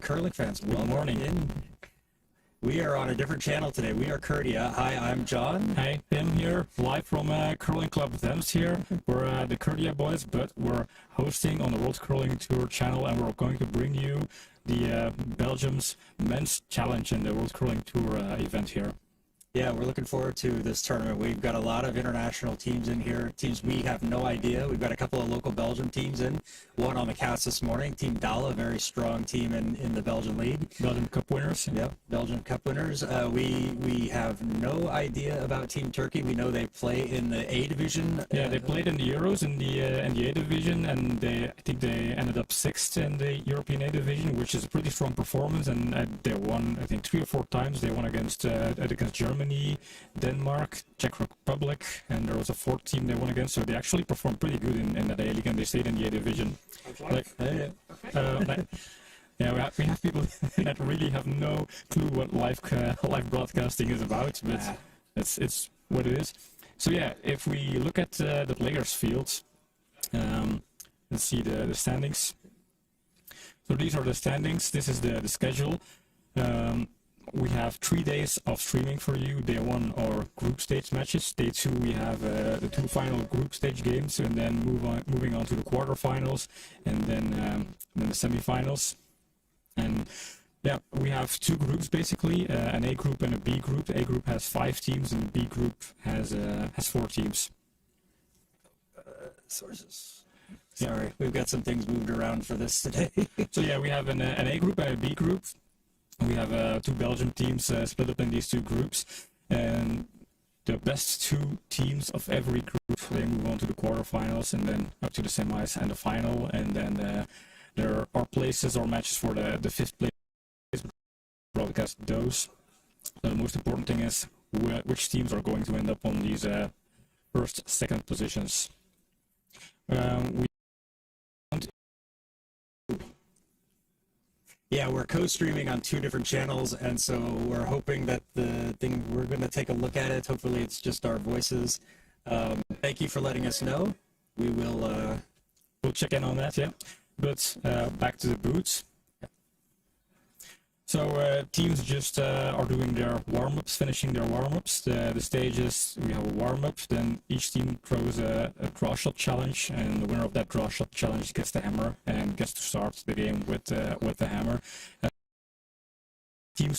Curling fans, good morning. We are on a different channel today. We are Kurdia. Hi, I'm John. Hey, Tim here, live from Curling Club Zemst here. We're the Kurdia boys, but we're hosting on the World Curling Tour channel, and we're going to bring you the Belgium's men's challenge in the World Curling Tour event here. Yeah, we're looking forward to this tournament. We've got a lot of international teams in here, teams we have no idea. We've got a couple of local Belgian teams in, one on the cast this morning, Team Dalle, a very strong team in the Belgian League. Belgian Cup winners. Yep, Belgian Cup winners. We have no idea about Team Turkey. We know they play in the A division. Yeah, they played in the Euros in the A division, and I think they ended up 6th in the European A division, which is a pretty strong performance, and they won, I think, 3 or 4 times. They won against Germany, Denmark, Czech Republic, and there was a 4th team they won against, so they actually performed pretty good in that A league, and they stayed in the A division. Yeah, we have people that really have no clue what live broadcasting is about, but it's what it is. So yeah, if we look at the players' fields, let's see the standings. So these are the standings. This is the schedule. We have 3 days of streaming for you. Day 1 are group stage matches. Day 2 we have the 2 final group stage games, and then moving on to the quarterfinals, and then the semifinals. And yeah, we have 2 groups basically, an A group and a B group. The A group has 5 teams, and the B group has 4 teams. Sources. Sorry, we've got some things moved around for this today. So yeah, we have an A group and a B group. We have 2 Belgian teams split up in these 2 groups, and the best 2 teams of every group, they move on to the quarterfinals and then up to the semis and the final, and then there are places or matches for the 5th place broadcast those. So the most important thing is which teams are going to end up on these 1st, 2nd positions. Yeah, we're co-streaming on 2 different channels, and so we're hoping that the thing, we're going to take a look at it. Hopefully it's just our voices. Thank you for letting us know. We will we'll check in on that, yeah. But back to the boots. So teams just are doing their warm-ups, finishing their warm-ups. The stages, we have a warm-up, then each team throws a draw shot challenge, and the winner of that draw shot challenge gets the hammer and gets to start the game with the hammer. Team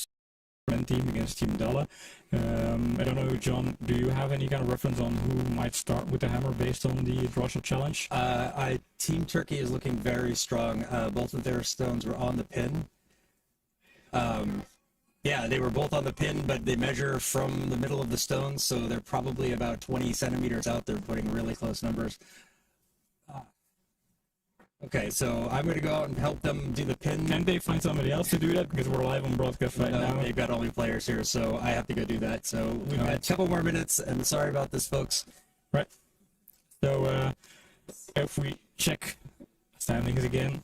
against Team Dalle. I don't know, John, do you have any kind of reference on who might start with the hammer based on the draw shot challenge? Team Turkey is looking very strong. Both of their stones were on the pin. Yeah, they were both on the pin, but they measure from the middle of the stones, so they're probably about 20 centimeters out. They're putting really close numbers. Okay, so I'm going to go out and help them do the pin. Can they find somebody else to do that? Because we're live on broadcast right No, now. they've got only players here, so I have to go do that. So we've got a couple more minutes, and sorry about this, folks. Right. So if we check standings again,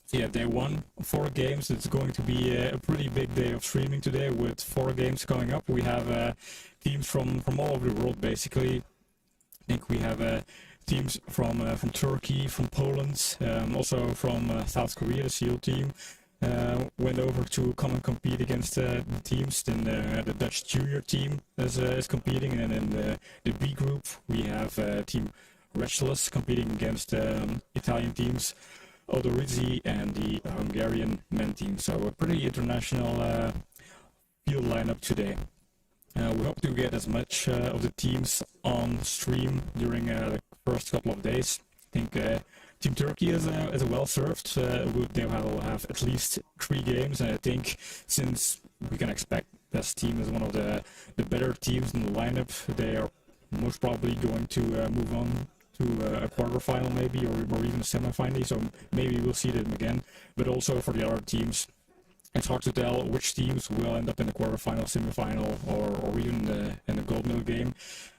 so yeah, day 1, 4 games. It's going to be a pretty big day of streaming today with 4 games coming up. We have teams from all over the world, basically. I think we have teams from Turkey, from Poland, also from South Korea, the SEAL team. Went over to come and compete against the teams. Then the Dutch junior team is competing, and in the B group we have team Restless competing against Italian teams Odorizzi and the Hungarian men team. So a pretty international field lineup today. We hope to get as much of the teams on stream during the first couple of days. I think Team Turkey is well served. They will have at least 3 games, and I think since we can expect this team is one of the better teams in the lineup, they are most probably going to move on to a quarterfinal maybe, or even a semi-final. So maybe we'll see them again. But also for the other teams, it's hard to tell which teams will end up in the quarterfinal, semi-final, or even in the gold medal game.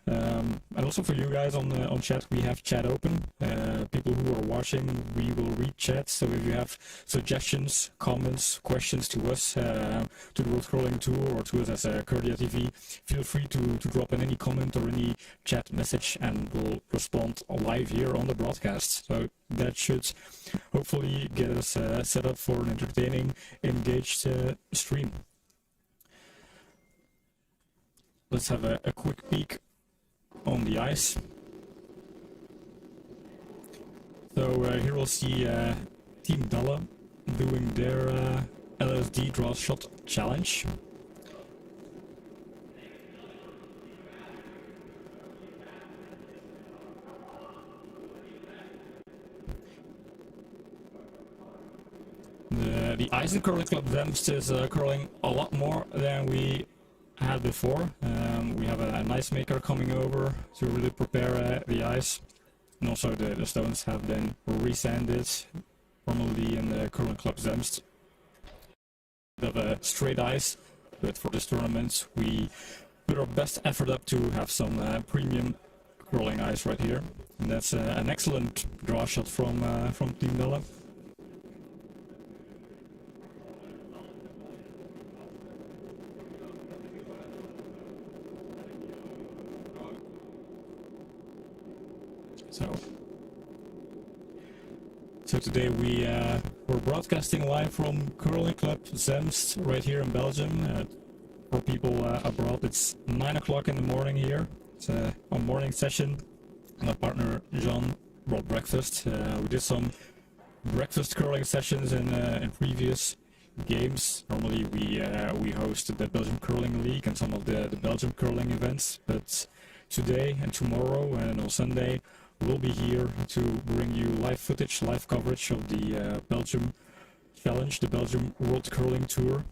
And also for you guys on chat, we have chat open. People who are watching, we will read chat. So if you have suggestions, comments, questions to us, to the World Scrolling Tour, or to us as Kurdia TV, feel free to drop in any comment or any chat message, and we'll respond live here on the broadcast. So that should hopefully get us set up for an entertaining, engaged stream. Let's have a quick peek on the ice. So here we'll see Team Dalle doing their LSD draw shot challenge. The ice in curling club Zemst is curling a lot more than we had before. We have an ice maker coming over to really prepare the ice, and also the stones have been resanded normally in the curling club Zemst. We have straight ice, but for this tournament we put our best effort up to have some premium curling ice right here, and that's an excellent draw shot from Team Dalle. So today we're broadcasting live from Curling Club Zemst right here in Belgium. For people abroad, it's 9 o'clock in the morning here. It's a morning session. My partner Jean brought breakfast. We did some breakfast curling sessions in previous games. Normally we host the Belgium Curling League and some of the Belgium curling events, but today and tomorrow and on Sunday we'll be here to bring you live footage, live coverage of the Belgium Challenge, the Belgium World Curling Tour.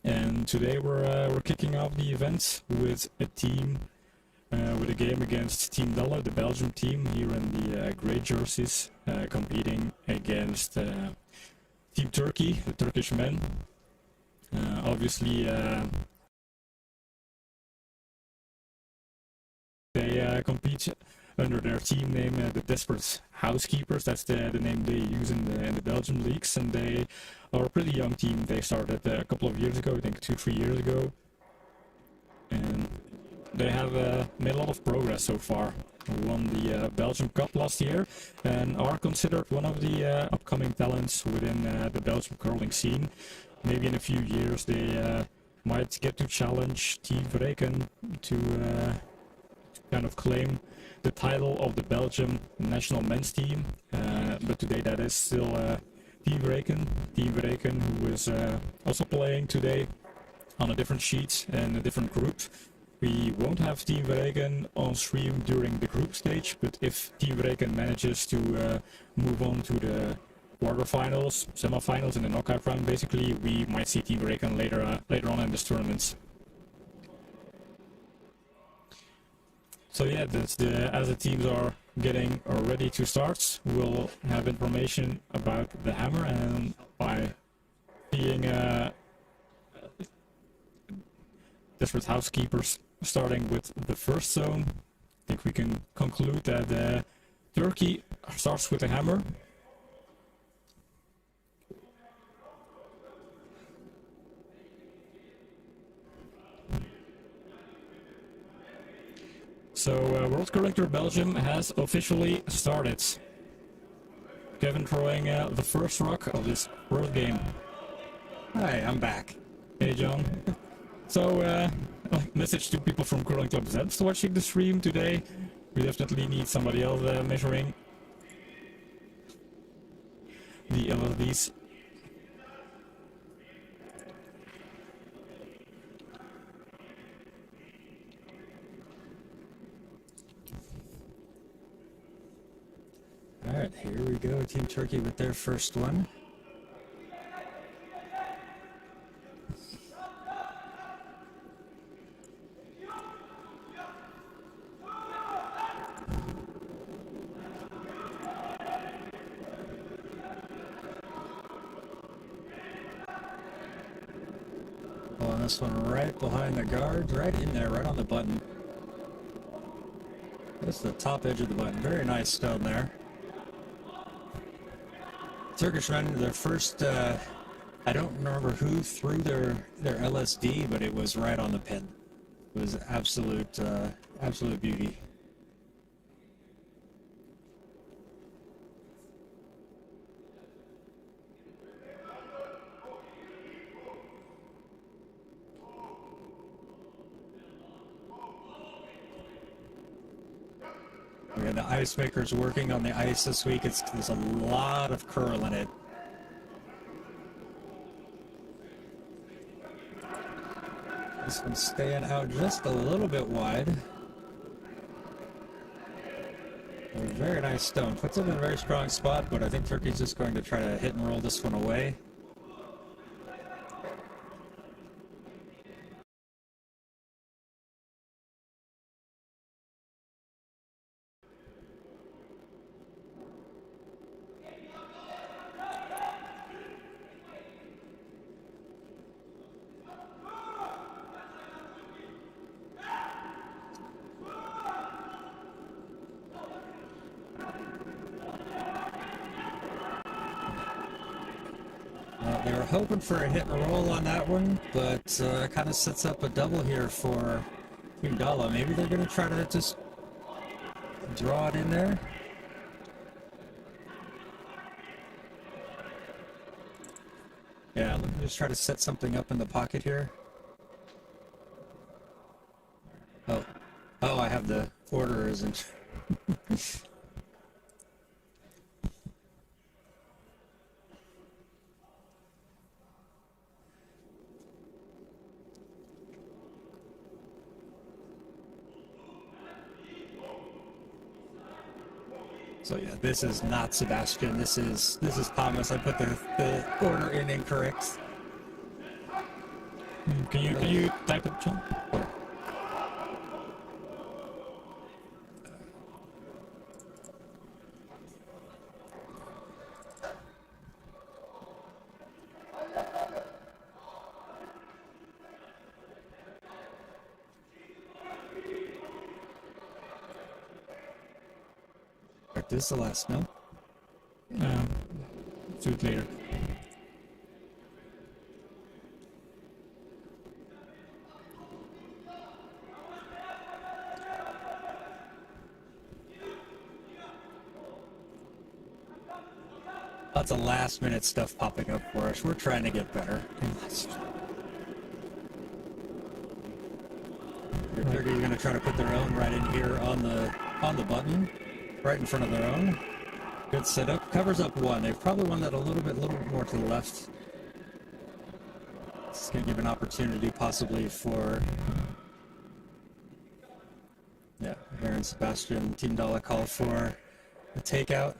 And today we're kicking off the event with a team, with a game against Team Dalle, the Belgium team, here in the grey jerseys, competing against Team Turkey, the Turkish men. Obviously, they compete under their team name, the Desperate Housekeepers. That's the name they use in the Belgian leagues, and they are a pretty young team. They started a couple of years ago, I think 2-3 years ago, and they have made a lot of progress so far. Won the Belgium Cup last year and are considered one of the upcoming talents within the Belgian curling scene. Maybe in a few years they might get to challenge Team Vreken to kind of claim the title of the Belgium national men's team, but today that is still Team Vreken, who is also playing today on a different sheet and a different group. We won't have Team Vreken on stream during the group stage, but if Team Vreken manages to move on to the quarterfinals, semifinals, and the knockout round, basically, we might see Team Vreken later on in this tournament. So yeah, as the teams are getting ready to start, we'll have information about the hammer, and by being desperate housekeepers starting with the first zone, I think we can conclude that Turkey starts with the hammer. So World Collector Belgium has officially started. Kevin throwing the first rock of this first game. Hi, I'm back. Hey John. So message to people from Curling Club Zemst watching the stream today. We definitely need somebody else measuring the LLDs. All right, here we go. Team Turkey with their first one. Pulling this one right behind the guards, right in there, right on the button. That's the top edge of the button. Very nice stone there. Turkish men, their first, I don't remember who threw their LSD, but it was right on the pin. It was absolute beauty. Yeah, the ice maker's working on the ice this week. There's a lot of curl in it. This one's staying out just a little bit wide. A very nice stone. Puts it in a very strong spot, but I think Turkey's just going to try to hit and roll this one away. They were hoping for a hit and roll on that one, but kind of sets up a double here for Team Dalle. Maybe they're going to try to just draw it in there. Yeah, let me just try to set something up in the pocket here. Oh, I have the order isn't. So yeah, this is not Sebastian. This is Thomas. I put the order in incorrect. Can you type it, John? This is the last, no? Do it later. Lots of last minute stuff popping up for us. We're trying to get better. Turkey's going to try to put their own right in here on the button, right in front of their own. Good setup. Covers up one. They've probably won that a little bit more to the left. This is going to give an opportunity possibly for Aaron Sebastian. Team Dalle call for a takeout.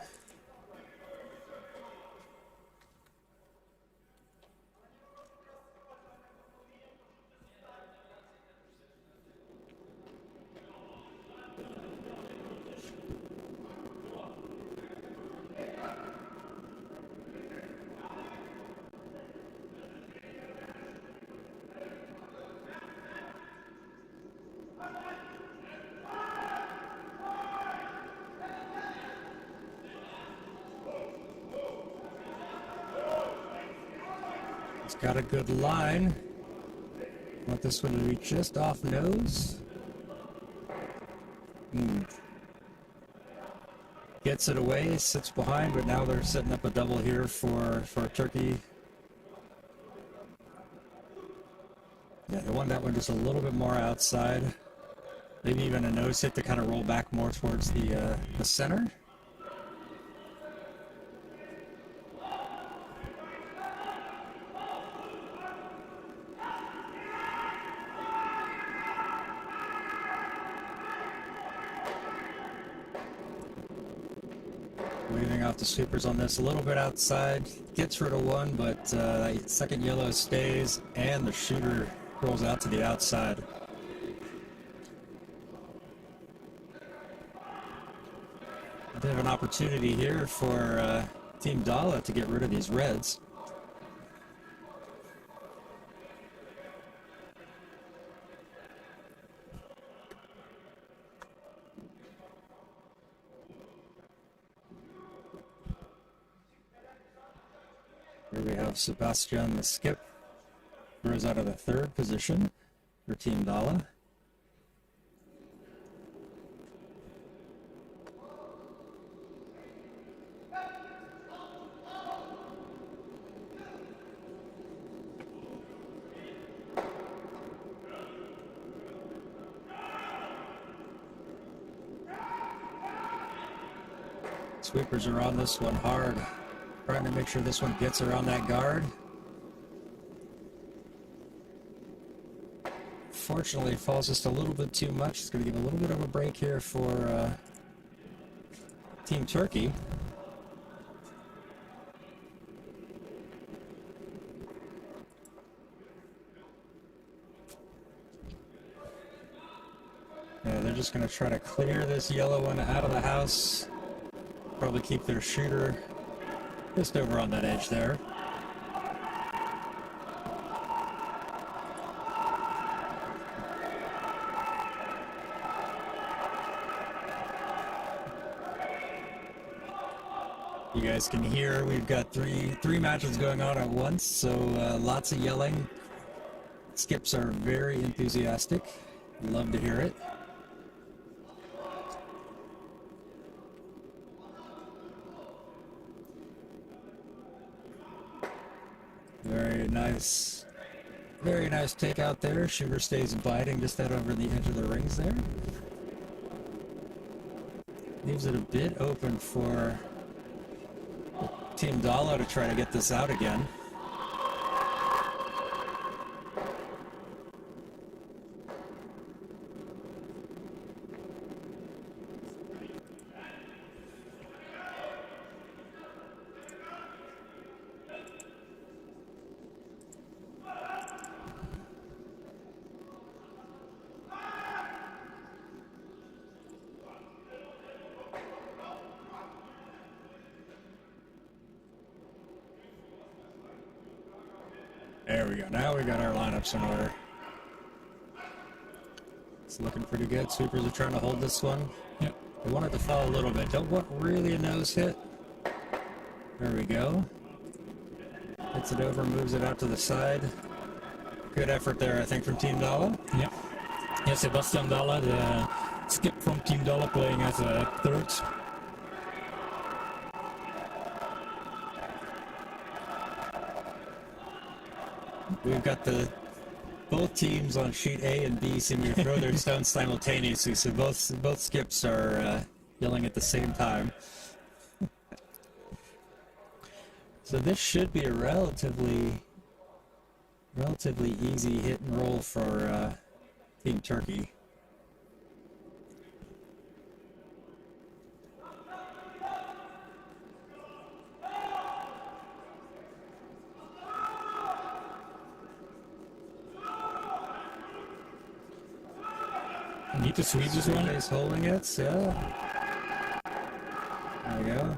He's got a good line. Want this one to be just off nose. Gets it away, sits behind, but now they're setting up a double here for Turkey. Yeah, they want that one just a little bit more outside. Maybe even a nose hit to kind of roll back more towards the center. Weaving off the sweepers on this a little bit outside. Gets rid of one, but that second yellow stays, and the shooter rolls out to the outside. They have an opportunity here for Team Dalle to get rid of these reds. Here we have Sebastian the skip. Throws out of the third position for Team Dalle. Sweepers are on this one hard. Trying to make sure this one gets around that guard. Fortunately, it falls just a little bit too much. It's going to give a little bit of a break here for Team Turkey. Yeah, they're just going to try to clear this yellow one out of the house. Probably keep their shooter just over on that edge there. You guys can hear we've got three matches going on at once, so lots of yelling. Skips are very enthusiastic. Love to hear it. Very nice takeout there. Shooter stays biting just out over the edge of the rings there. Leaves it a bit open for Team Dalle to try to get this out again. There we go. Now we got our lineups in order. It's looking pretty good. Sweepers are trying to hold this one. Yep. They want it to fall a little bit. Don't want really a nose hit. There we go. Hits it over, moves it out to the side. Good effort there, I think, from Team Dalle. Yep. Yeah, Sebastian Dalle, the skip from Team Dalle, playing as a third. We've got both teams on sheet A and B seem to throw their stones simultaneously, so both skips are yelling at the same time. So this should be a relatively easy hit and roll for Team Turkey. Need to sweep this one. He's holding it, yeah. There we go.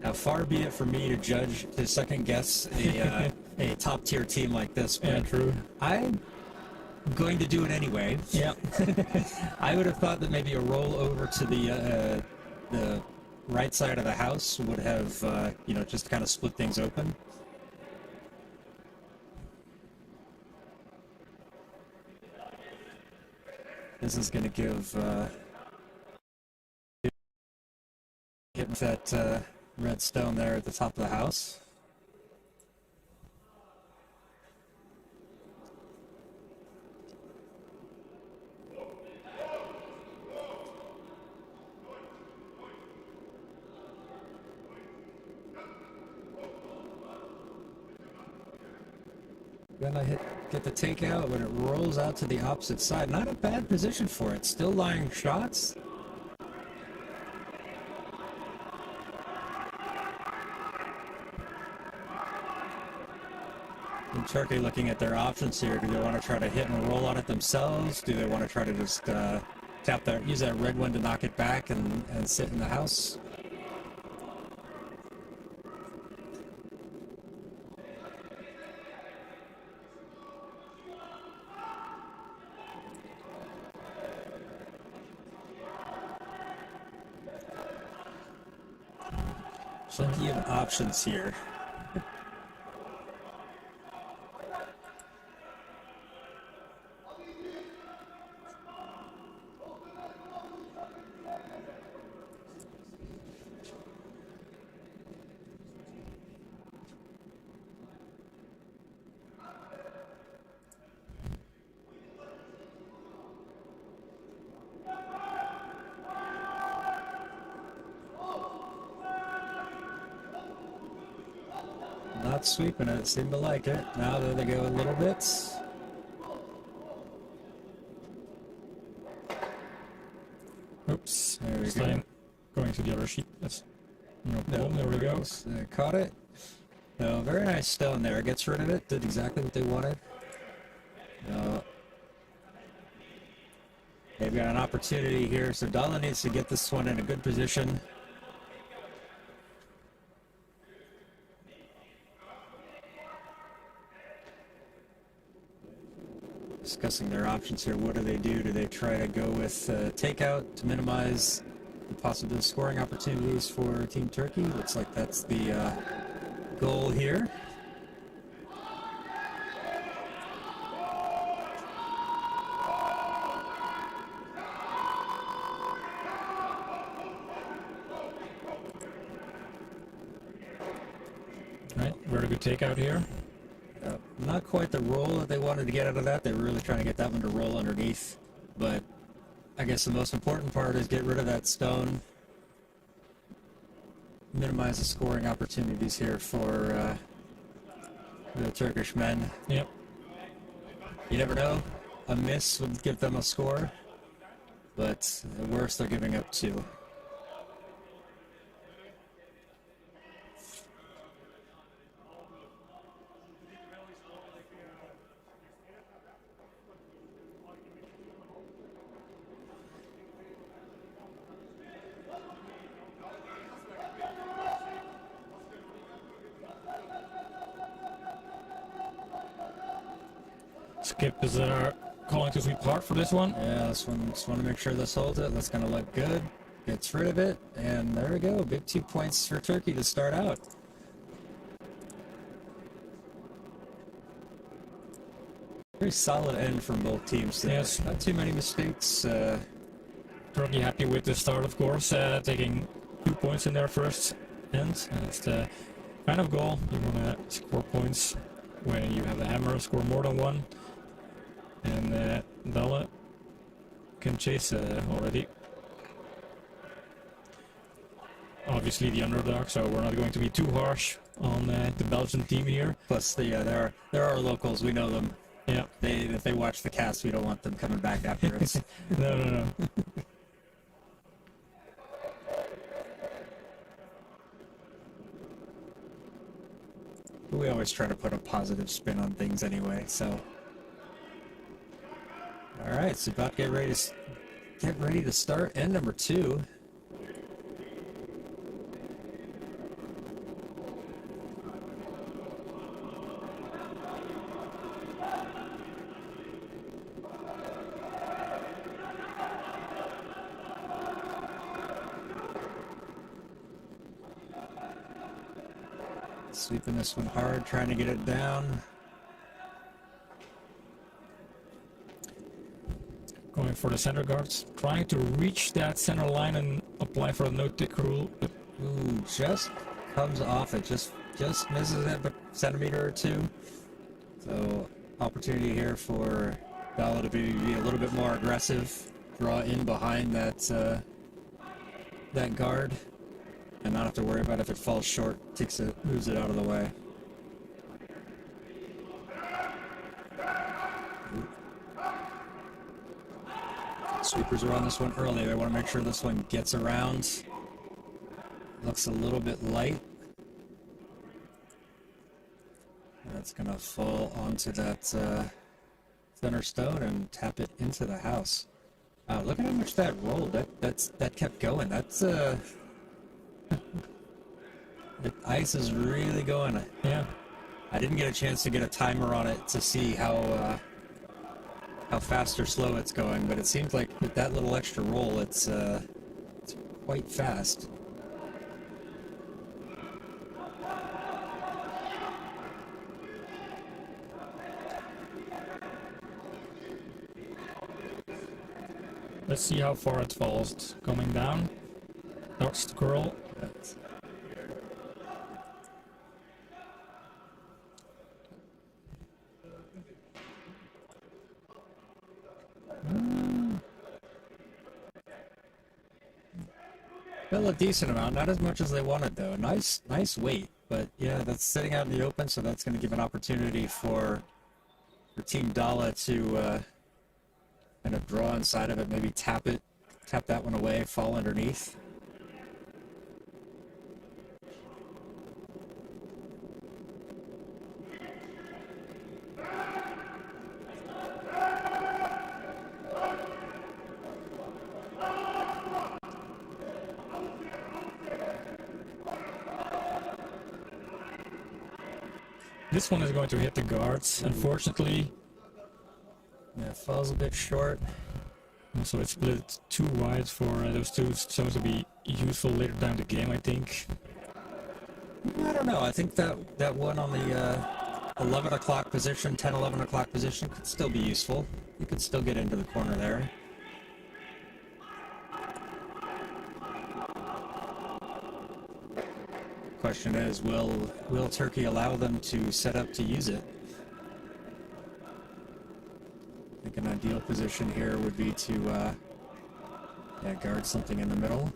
Now, far be it for me to judge, to second guess a top tier team like this, but Yeah, true. I'm going to do it anyway. Yeah. I would have thought that maybe a roll over to the right side of the house would have, just kind of split things open. This is going to give hit that red stone there at the top of the house. Then I get the takeout, but it rolls out to the opposite side. Not a bad position for it. Still lying shots. And Turkey looking at their options here. Do they want to try to hit and roll on it themselves? Do they want to try to just use that red one to knock it back and sit in the house? Plenty of options here. Not sweeping it, seem to like it. Now there they go a little bit. Oops. There we Staying. go. Going to the other sheet. Yes. No problem. There we go. Caught it. No, very nice stone there. Gets rid of it. Did exactly what they wanted. No. They've got an opportunity here, so Dalle needs to get this one in a good position. Discussing their options here. What do they do? Do they try to go with takeout to minimize the possible scoring opportunities for Team Turkey? Looks like that's the goal here. Right, very good takeout here. Not quite the roll that they wanted to get out of that. They were really trying to get that one to roll underneath. But I guess the most important part is get rid of that stone. Minimize the scoring opportunities here for the Turkish men. Yep. You never know. A miss would give them a score. But at worst, they're giving up 2. Skip is calling to sweep hard for this one. Yeah, just want to make sure this holds it. That's going to look good. Gets rid of it. And there we go. Big 2 points for Turkey to start out. Very solid end from both teams there. Yes. Not too many mistakes. Turkey happy with the start, of course, taking 2 points in their first end. That's the kind of goal. You want to score points when you have a hammer, score more than 1. And Dalle can chase already. Obviously the underdog, so we're not going to be too harsh on the Belgian team here. Plus, there are locals. We know them. Yeah. If they watch the cast, we don't want them coming back after us. No. We always try to put a positive spin on things anyway, so. All right, so about to get ready to start end number 2. Sweeping this one hard, trying to get it down. Going for the center guards, trying to reach that center line and apply for a no-tick rule. But ooh, just comes off it, just misses it, but centimeter or two. So opportunity here for Dalle to be a little bit more aggressive, draw in behind that that guard, and not have to worry about if it falls short, moves it out of the way. Sweepers are on this one early. They want to make sure this one gets around. Looks a little bit light. That's going to fall onto that center stone and tap it into the house. Look at how much that rolled. That kept going. That's the ice is really going. yeah, I didn't get a chance to get a timer on it to see how fast or slow it's going, but it seems like with that little extra roll, it's quite fast. let's see how far it falls. It's coming down. Darts the curl. Still a decent amount, not as much as they wanted though. Nice weight, but yeah, that's sitting out in the open, so that's going to give an opportunity for Team Dalle to kind of draw inside of it, maybe tap that one away, fall underneath. This one is going to hit the guards, unfortunately. Yeah, it falls a bit short. So it's split too wide for those two stones to be useful later down the game, I think. I don't know. I think that one on the 11 o'clock position, 10, 11 o'clock position could still be useful. You could still get into the corner there. Question is, will Turkey allow them to set up to use it? I think an ideal position here would be to guard something in the middle.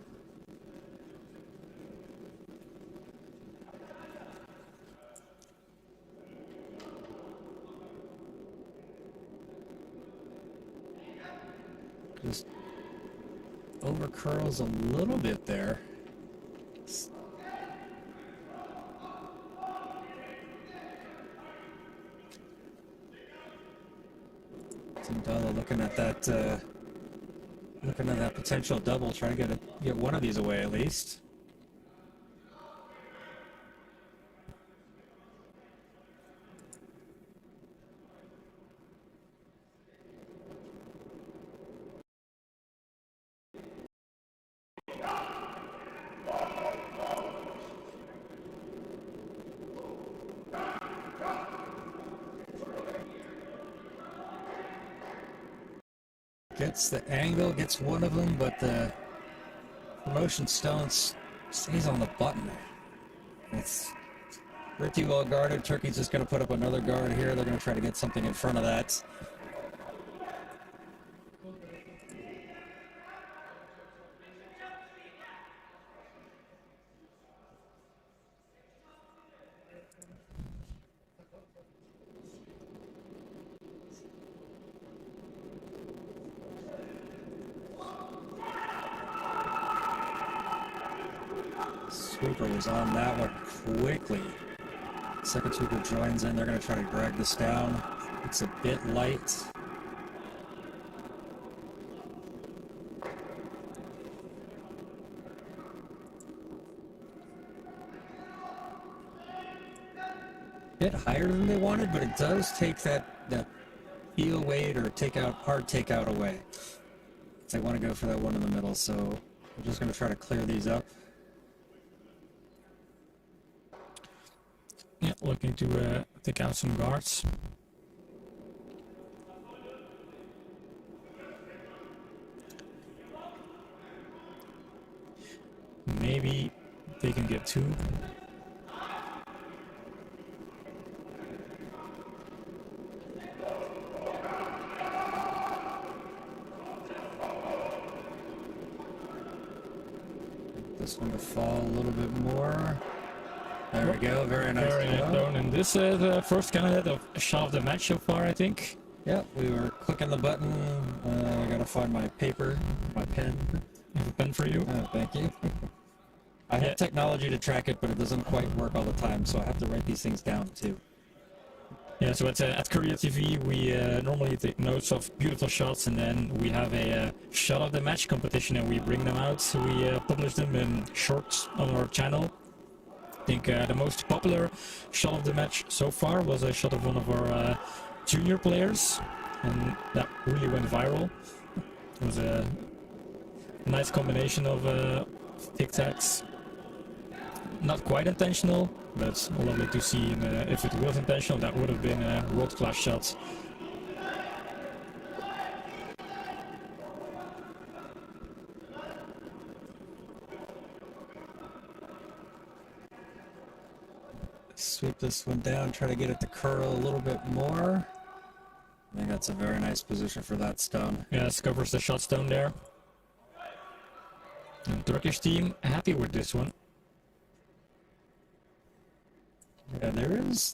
Just over curls a little bit there. Dalle looking at that potential double, trying to get one of these away at least. Gets the angle, gets one of them, but the promotion stone stays on the button. It's pretty well guarded. Turkey's just going to put up another guard here. They're going to try to get something in front of that. Sweeper was on that one quickly. Second sweeper joins in. They're going to try to drag this down. It's a bit light. Bit higher than they wanted, but it does take that heel weight or hard takeout away. They want to go for that one in the middle, so we're just going to try to clear these up. looking to take out some guards. Maybe they can get 2. This one to fall a little bit more. There we go. Very nice. Very nice down. And this is the first candidate of shot of the match so far, I think. Yep, we were clicking the button. I gotta find my paper, my pen. I have a pen for you. Thank you. I have technology to track it, but it doesn't quite work all the time, so I have to write these things down too. Yeah, so at Korea TV, we normally take notes of beautiful shots, and then we have a shot of the match competition, and we bring them out. So we publish them in shorts on our channel. I think the most popular shot of the match so far was a shot of one of our junior players, and that really went viral. It was a nice combination of tic-tacs. Not quite intentional, but lovely to see. And if it was intentional, that would have been a world-class shot. Sweep this one down, try to get it to curl a little bit more. I think that's a very nice position for that stone. Yeah, this covers the shot stone there. And Turkish team happy with this one. Yeah,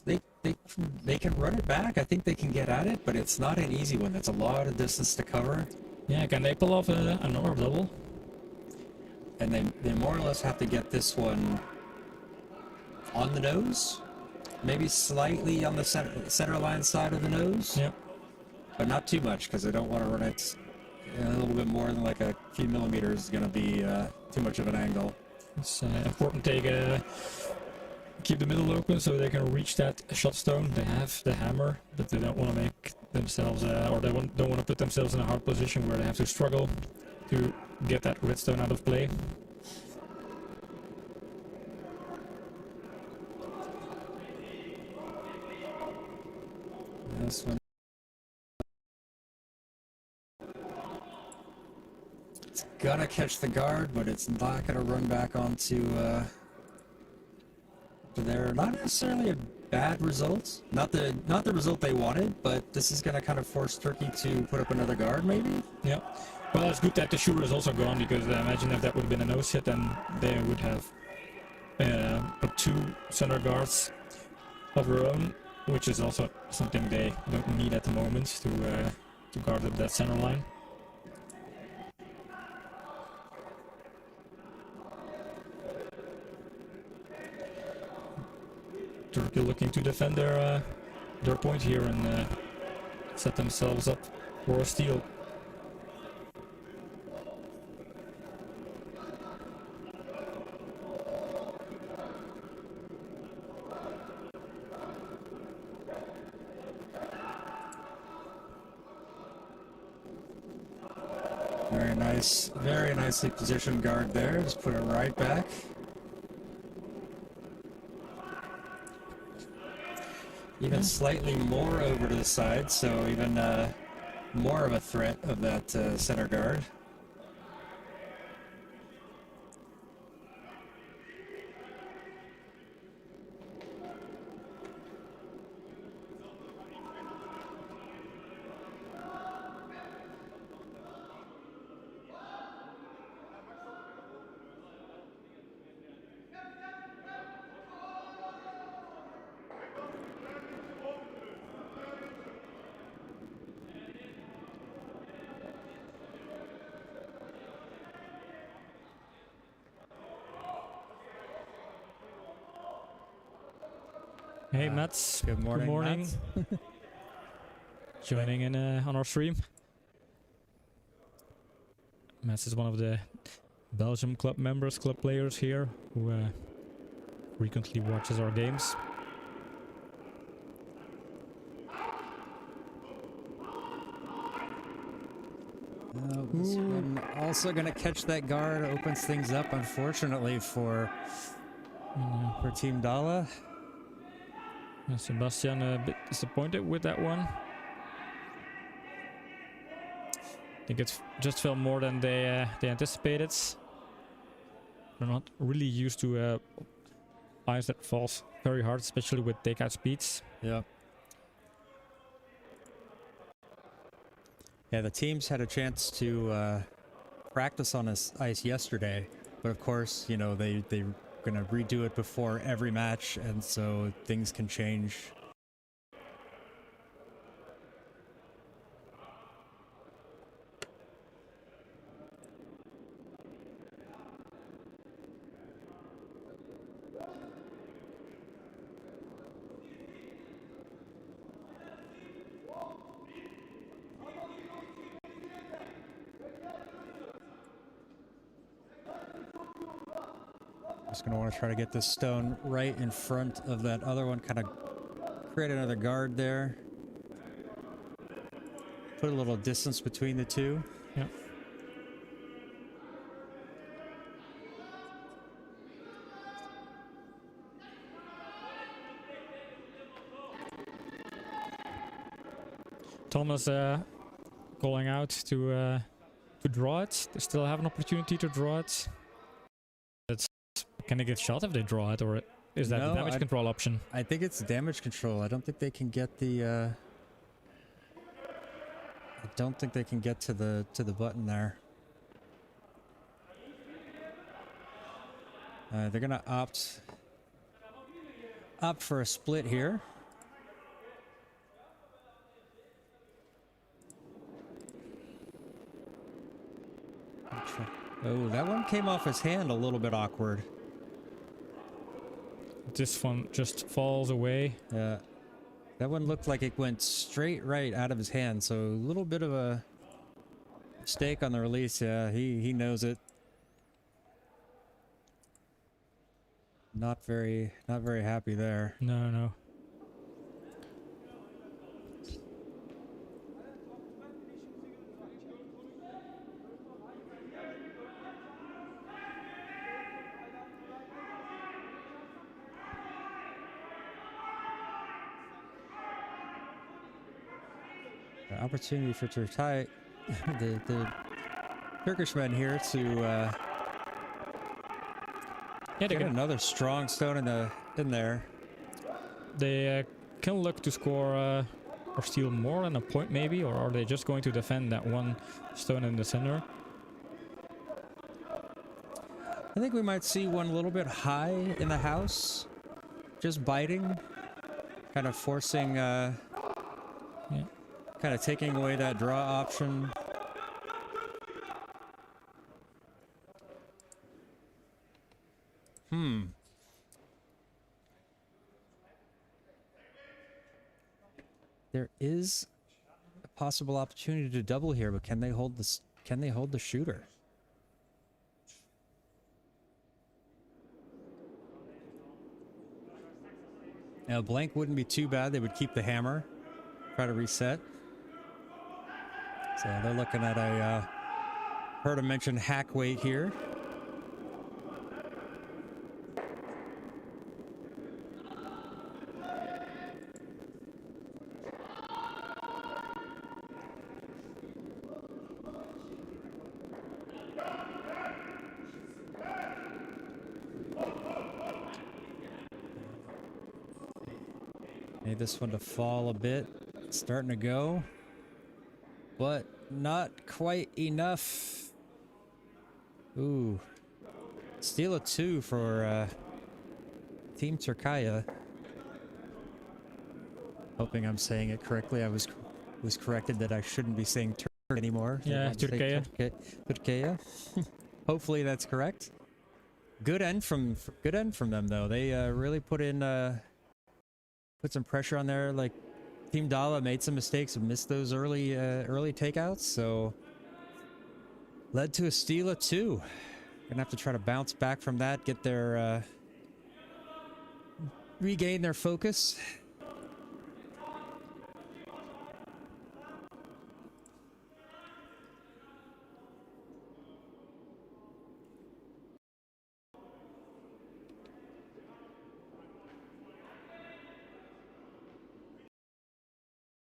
they can run it back. I think they can get at it, but it's not an easy one. That's a lot of distance to cover. Yeah, can they pull off another double? And they more or less have to get this one on the nose, maybe slightly on the center line side of the nose. Yep. But not too much, because they don't want to run it a little bit more than like a few millimeters is going to be too much of an angle. It's important to keep the middle open so they can reach that shot stone. They have the hammer, but they don't want to make themselves, or they don't want to put themselves in a hard position where they have to struggle to get that redstone out of play. This one. It's gonna catch the guard, but it's not gonna run back onto there. Not necessarily a bad result. Not the result they wanted, but this is gonna kind of force Turkey to put up another guard, maybe. Yeah. Well, it's good that the shooter is also gone, because imagine if that would have been a nose hit, then they would have put 2 center guards of their own, which is also something they don't need at the moment to guard up that center line. Turkey looking to defend their point here and set themselves up for a steal. Very nicely positioned guard there. Just put it right back. Even slightly more over to the side, so even more of a threat of that center guard. Hey Mats, good morning. Good morning. Joining in on our stream. Mats is one of the Belgium club members, club players here, who frequently watches our games. This one also going to catch that guard, opens things up, unfortunately, for Team Dalle. Sebastian a bit disappointed with that one. I think it just fell more than they anticipated. They're not really used to ice that falls very hard, especially with takeout speeds. Yeah. Yeah, the teams had a chance to practice on this ice yesterday, but of course, you know, they're gonna redo it before every match, and so things can change. Just gonna want to try to get this stone right in front of that other one, kind of create another guard there. Put a little distance between the two. Yep. Thomas going out to draw it. They still have an opportunity to draw it. Can they get shot if they draw it, or is that the damage control option? I think it's damage control. I don't think they can get the. I don't think they can get to the button there. They're gonna opt for a split here. Oh, that one came off his hand a little bit awkward. This one just falls away. Yeah. That one looked like it went straight right out of his hand, so a little bit of a mistake on the release. Yeah, he knows it. Not very happy there. No. Opportunity for Turkey, the Turkish men here to get another strong stone in there. They can look to score or steal more than a point maybe, or are they just going to defend that one stone in the center? I think we might see one a little bit high in the house, just biting, kind of forcing kind of taking away that draw option. There is a possible opportunity to double here, but can they hold this? Can they hold the shooter? Now, blank wouldn't be too bad. They would keep the hammer, try to reset. So they're looking at a, heard him mention hack weight here. Need this one to fall a bit. It's starting to go, but not quite enough. Ooh. Steal a 2 for Team Türkiye. Hoping I'm saying it correctly. I was corrected that I shouldn't be saying Turk anymore. Yeah, Türkiye. Türkiye. Hopefully that's correct. Good end from them though. They really put some pressure on there. Like Team Dalle made some mistakes and missed those early takeouts, so led to a steal of 2. Gonna have to try to bounce back from that, get their regain their focus.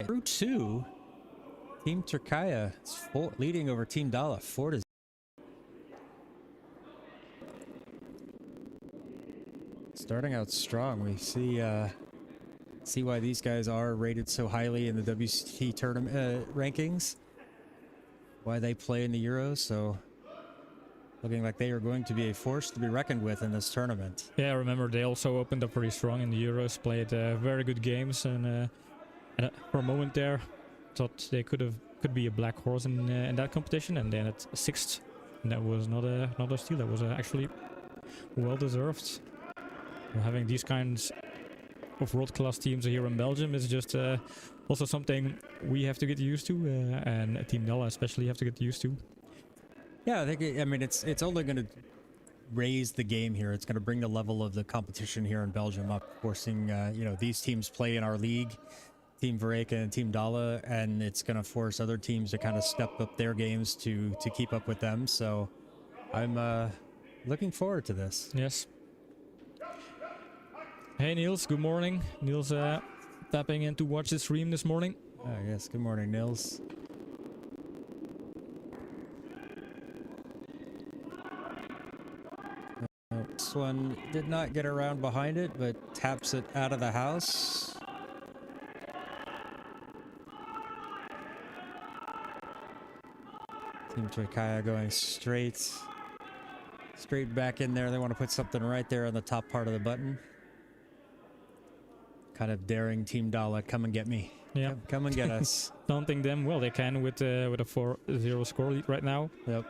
Through 2, Team Türkiye is leading over Team Dalle 4-0. Starting out strong, we see why these guys are rated so highly in the WCT tournament rankings. Why they play in the Euros, so looking like they are going to be a force to be reckoned with in this tournament. Yeah, I remember they also opened up pretty strong in the Euros, played very good games, and for a moment there, thought they could be a black horse in that competition, and then at 6th, and that was not a steal. That was actually well deserved. Having these kinds of world-class teams here in Belgium is just also something we have to get used to, and Team Dalle especially have to get used to. Yeah, I mean, it's only going to raise the game here. It's going to bring the level of the competition here in Belgium up, forcing these teams play in our league, Team Vereka and Team Dalle, and it's going to force other teams to kind of step up their games to keep up with them. So I'm looking forward to this. Yes. Hey Niels, good morning. Niels tapping in to watch the stream this morning. Yes, good morning, Nils. This one did not get around behind it, but taps it out of the house. Team Türkiye going straight back in there. They want to put something right there on the top part of the button. Kind of daring Team Dalle, come and get me. Yeah, come and get us. Daunting them. Well, they can with a 4-0 score lead right now. Yep.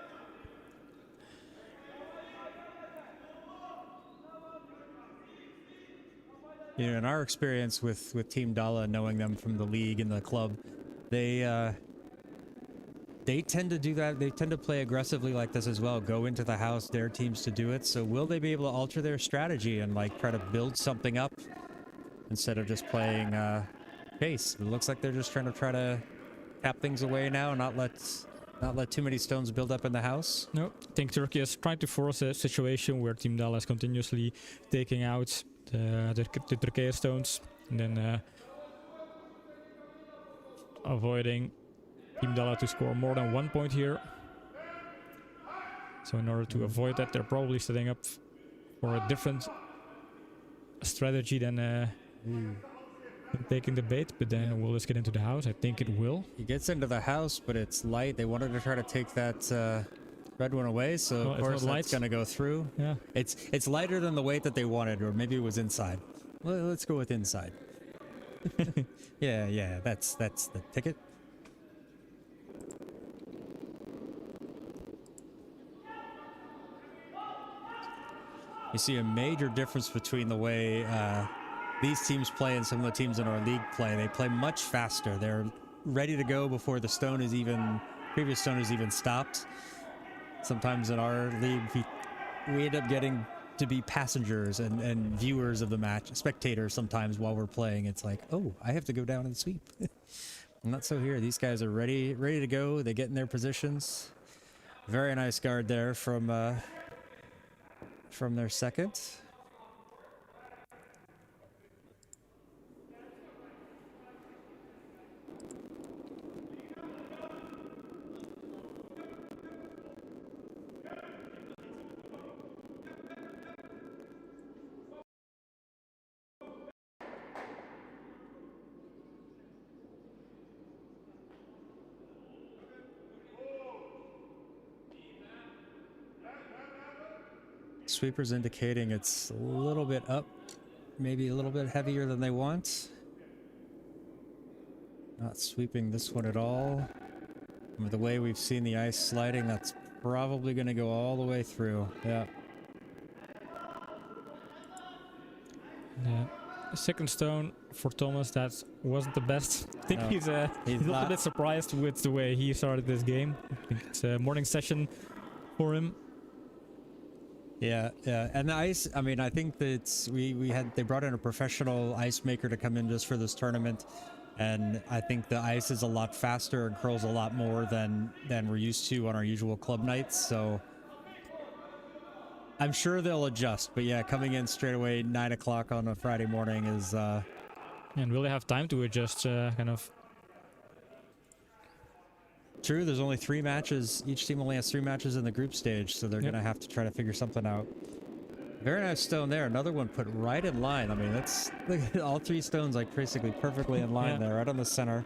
You know, in our experience with Team Dalle, knowing them from the league and the club, they tend to do that. They tend to play aggressively like this as well. Go into the house, dare teams to do it. So will they be able to alter their strategy and like try to build something up instead of just playing pace? It looks like they're just trying to tap things away now and not let too many stones build up in the house. No, I think Turkey is trying to force a situation where Team Dalle is continuously taking out the Türkiye stones and then avoiding Team Dalle to score more than 1 point here. So in order to avoid that, they're probably setting up for a different strategy than taking the bait. But then will this get into the house? I think it will. It gets into the house, but it's light. They wanted to try to take that red one away, so of course that's going to go through. Yeah, it's lighter than the weight that they wanted, or maybe it was inside. Well, let's go with inside. yeah, that's the ticket. You see a major difference between the way these teams play and some of the teams in our league play. They play much faster. They're ready to go before the previous stone is even stopped. Sometimes in our league, we end up getting to be passengers and viewers of the match, spectators sometimes while we're playing. It's like, oh, I have to go down and sweep. Not so here. These guys are ready to go. They get in their positions. Very nice guard there from their second. Sweeper's indicating it's a little bit up, maybe a little bit heavier than they want. Not sweeping this one at all. With the way we've seen the ice sliding, that's probably going to go all the way through. Yeah. Second stone for Thomas, that wasn't the best. I think he's a little bit surprised with the way he started this game. I think it's a morning session for him. Yeah, and the ice, I mean, I think that they brought in a professional ice maker to come in just for this tournament, and I think the ice is a lot faster and curls a lot more than we're used to on our usual club nights, so I'm sure they'll adjust. But yeah, coming in straight away 9 o'clock on a Friday morning is and will they have time to adjust kind of True, there's only 3 matches. Each team only has 3 matches in the group stage, so they're gonna have to try to figure something out. Very nice stone there. Another one put right in line. I mean, that's look at all 3 stones like basically perfectly in line there, right on the center.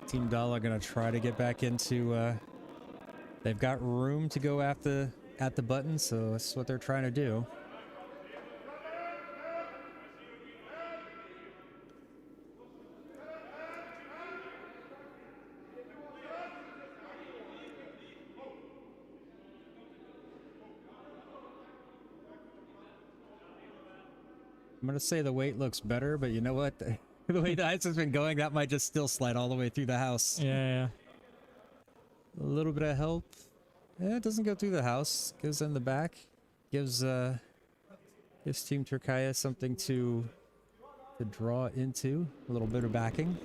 Team Dalle gonna try to get back into. They've got room to go at the button, so that's what they're trying to do. I'm gonna say the weight looks better, but you know what? The way the ice has been going, that might just still slide all the way through the house. Yeah. A little bit of help. Yeah, it doesn't go through the house. Goes in the back. Gives Team Türkiye something to draw into. A little bit of backing.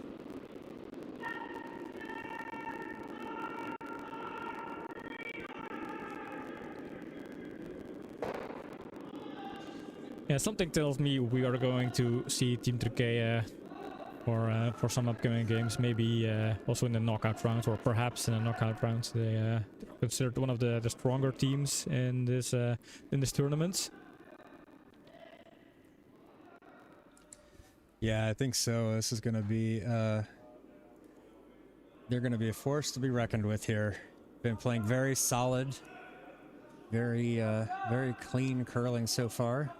Yeah, something tells me we are going to see Team Türkiye for some upcoming games, maybe also in the knockout rounds, or perhaps in the knockout rounds. They are considered one of the stronger teams in this tournament. Yeah, I think so. This is going to be they're going to be a force to be reckoned with here. Been playing very solid, very clean curling so far.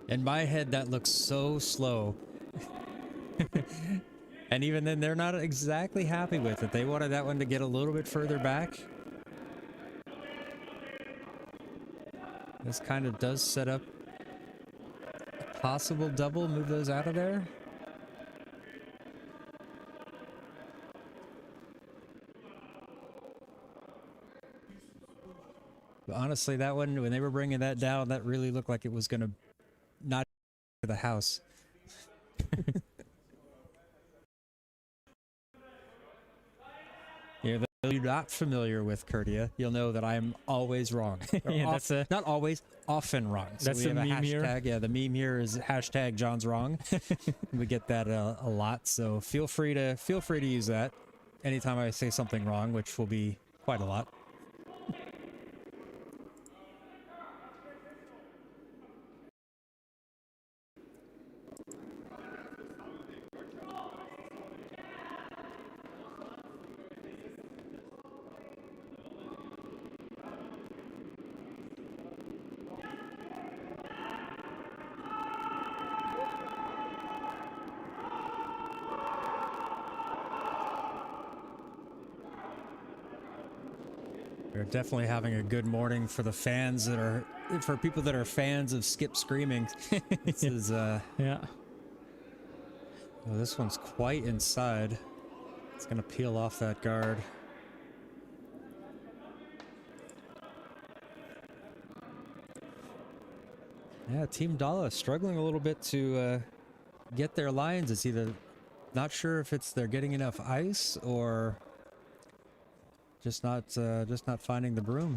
In my head, that looks so slow. And even then, they're not exactly happy with it. They wanted that one to get a little bit further back. This kind of does set up a possible double. Move those out of there. But honestly, that one, when they were bringing that down, that really looked like it was going to not to the house. Yeah, if you're not familiar with Kurdia, you'll know that I'm always wrong. Yeah, that's not always, often wrong. So that's we have the a meme here. hashtag. Yeah, the meme here is hashtag John's wrong. We get that a lot, so feel free to use that anytime I say something wrong, which will be quite a lot. We're definitely having a good morning for the fans for people that are fans of Skip Screaming. This is, yeah. Oh, this one's quite inside. It's gonna peel off that guard. Yeah, Team Dalle struggling a little bit to get their lines. It's either not sure if they're getting enough ice or just not finding the broom.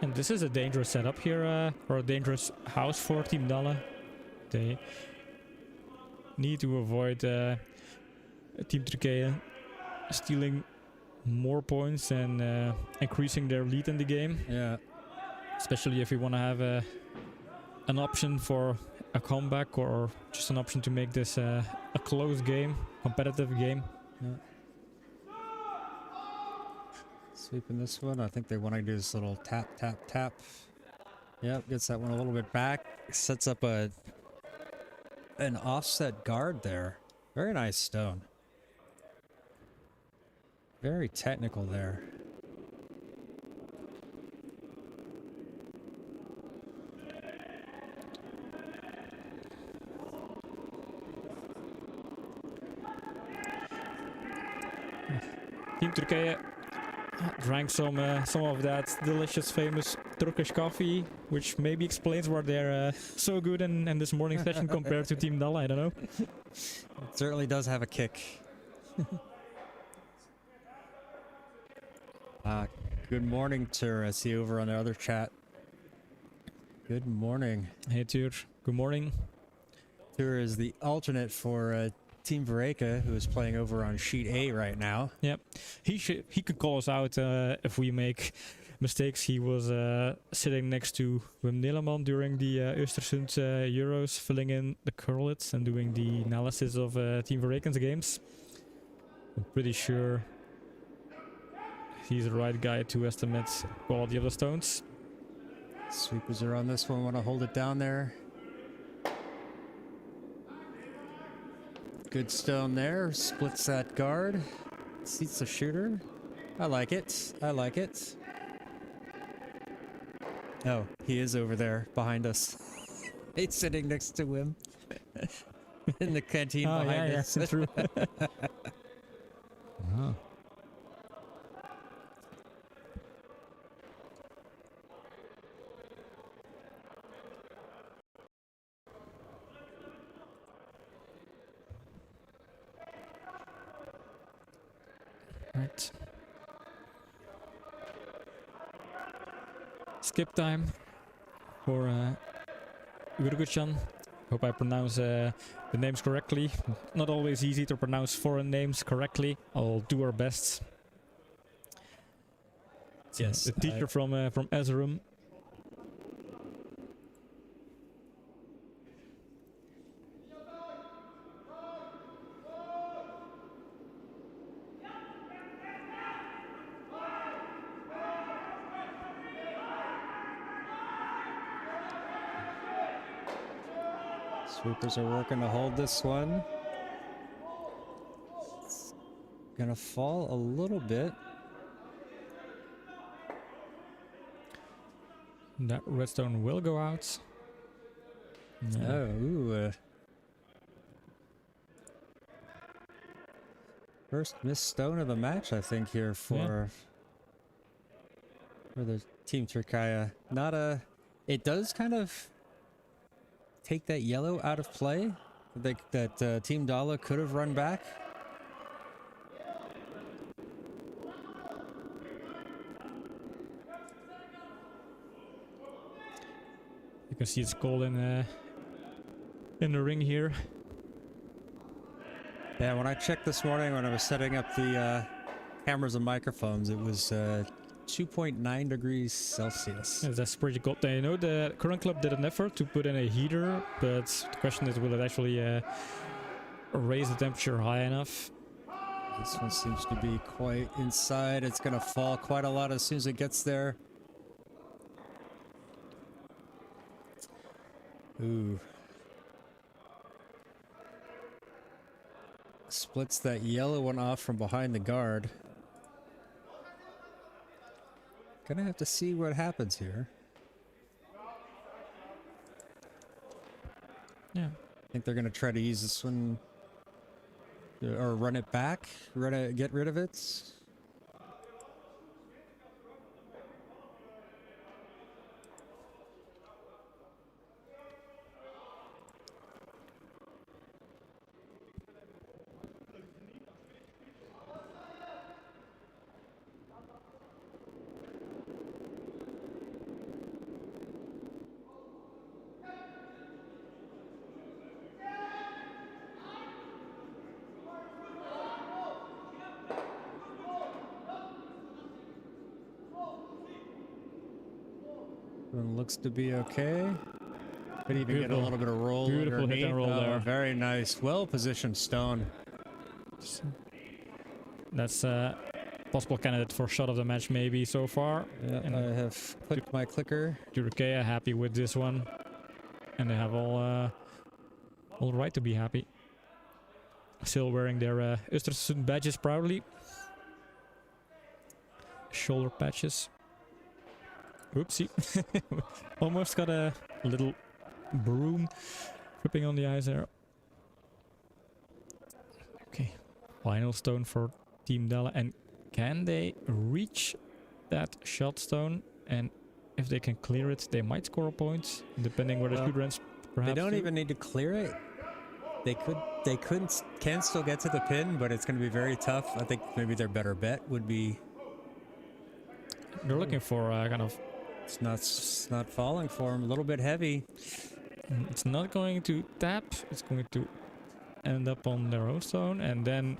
And this is a dangerous setup here, or a dangerous house for Team Dalle. They need to avoid Team Türkiye stealing more points and increasing their lead in the game. Yeah. Especially if you want to have an option for a comeback, or just an option to make this a close game, competitive game. Yeah. Sweeping this one. I think they want to do this little tap, tap, tap. Yep, gets that one a little bit back. Sets up an offset guard there. Very nice stone. Very technical there. Türkiye. Drank some of that delicious, famous Turkish coffee, which maybe explains why they're so good in this morning session compared to Team Dalle. I don't know. It certainly does have a kick. Good morning, Tur. I see you over on the other chat. Good morning. Hey, Tur. Good morning. Tur is the alternate for Team Vareka, who is playing over on sheet A right now. Yep, he could call us out if we make mistakes. He was sitting next to Wim Nilleman during the Östersund Euros, filling in the correlates and doing the analysis of Team Vareken's games. I'm pretty sure he's the right guy to estimate quality of the stones. Sweepers are on this one. Want to hold it down there. Good stone there. Splits that guard. Seats the shooter. I like it. I like it. Oh, he is over there behind us. He's sitting next to him in the canteen behind us. Yeah, true. Oh. Right. Skip time for Gurguchan. Hope I pronounce the names correctly. Not always easy to pronounce foreign names correctly. I'll do our best. Yes, a teacher from Ezrum. Sweepers are working to hold this one. It's gonna fall a little bit. That redstone will go out. No. Oh, ooh. First missed stone of the match, I think, here for the Team Türkiye. Not a... It does kind of take that yellow out of play. That Team Dalle could have run back. You can see it's cold in the ring here. Yeah, when I checked this morning when I was setting up the cameras and microphones, it was 2.9 degrees Celsius. Yeah, that's pretty cold. You know, the current club did an effort to put in a heater, but the question is, will it actually raise the temperature high enough? This one seems to be quite inside. It's going to fall quite a lot as soon as it gets there. Ooh. Splits that yellow one off from behind the guard. Gonna have to see what happens here. Yeah. I think they're gonna try to use this one or run it back, get rid of it. One looks to be okay. Could even get a little bit of roll. Beautiful hit and roll there. Very nice. Well-positioned stone. That's a possible candidate for shot of the match maybe so far. Yeah, and I have clicked my clicker. Türkiye happy with this one. And they have all right to be happy. Still wearing their Östersund badges proudly. Shoulder patches. Oopsie. Almost got a little broom dripping on the ice there. Okay. Final stone for Team Dalle. And Can they reach that shot stone? And if they can clear it, they might score a point, depending where the shoot runs. They don't even need to clear it. Can still get to the pin, but it's going to be very tough. I think maybe their better bet would be. They're looking for kind of. It's not falling for them. A little bit heavy. It's not going to tap. It's going to end up on their own stone, and then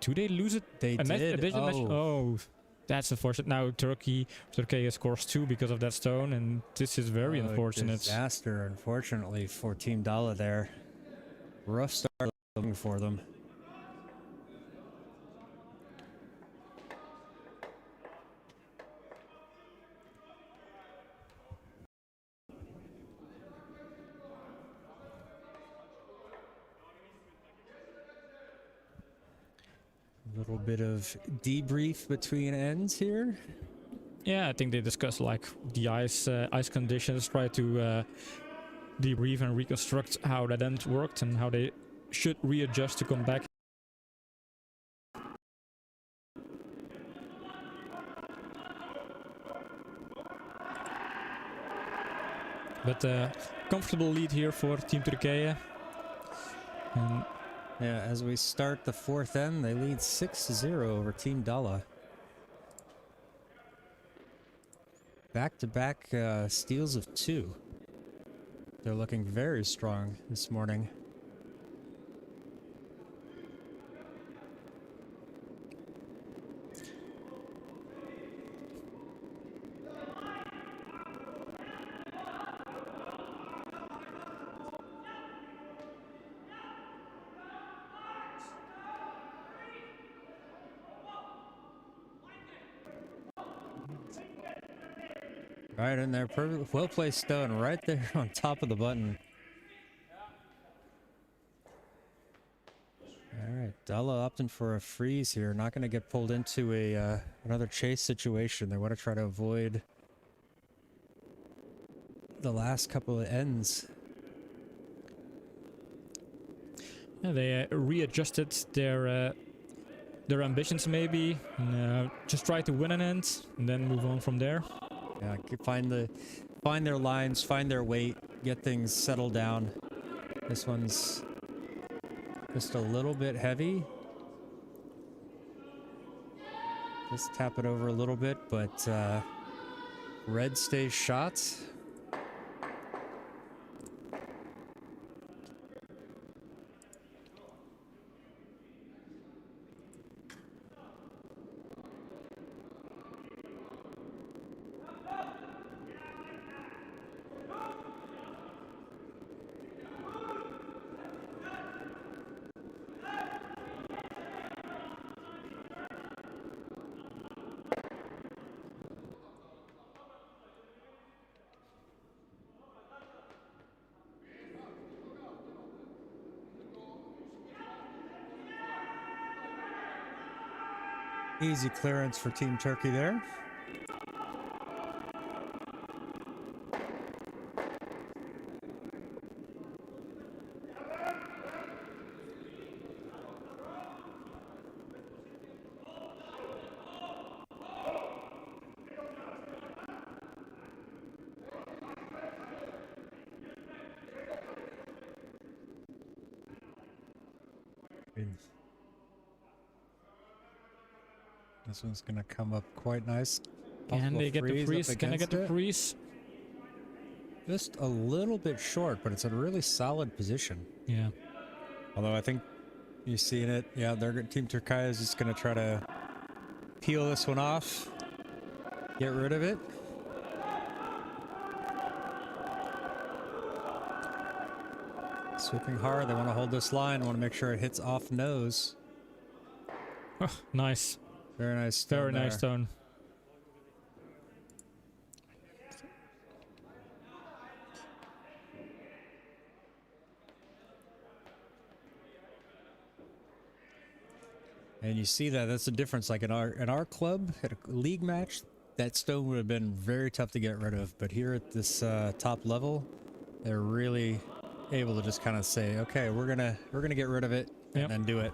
do they lose it? They did. Oh, that's unfortunate. Now Turkey scores 2 because of that stone, and this is very unfortunate. Disaster, unfortunately, for Team Dalle there. Rough start looking for them. A little bit of debrief between ends here. Yeah, I think they discussed like the ice conditions, try to debrief and reconstruct how that end worked and how they should readjust to come back. But comfortable lead here for Team Türkiye. Yeah, as we start the fourth end, they lead 6-0 over Team Dalle. Back-to-back steals of 2. They're looking very strong this morning. Right in there, perfect, well-placed stone right there on top of the button. All right, Dalle opting for a freeze here. Not going to get pulled into a another chase situation. They want to try to avoid the last couple of ends. Yeah, they readjusted their ambitions maybe, and just try to win an end and then move on from there. Yeah, find their lines, find their weight, get things settled down. This one's just a little bit heavy. Just tap it over a little bit, but red stays shot. Easy clearance for Team Turkey there. This one's gonna come up quite nice. Can they get the freeze? Can I get the freeze? Just a little bit short, but it's a really solid position. Yeah. Although I think you're seeing it. Yeah, Team Türkiye is just gonna try to peel this one off, get rid of it. Sweeping hard. They want to hold this line. Want to make sure it hits off nose. Oh, nice. Very nice stone. Very nice stone. And you see that's the difference. Like in our club, at a league match, that stone would have been very tough to get rid of. But here at this top level, they're really able to just kind of say, okay, we're gonna get rid of it and then do it.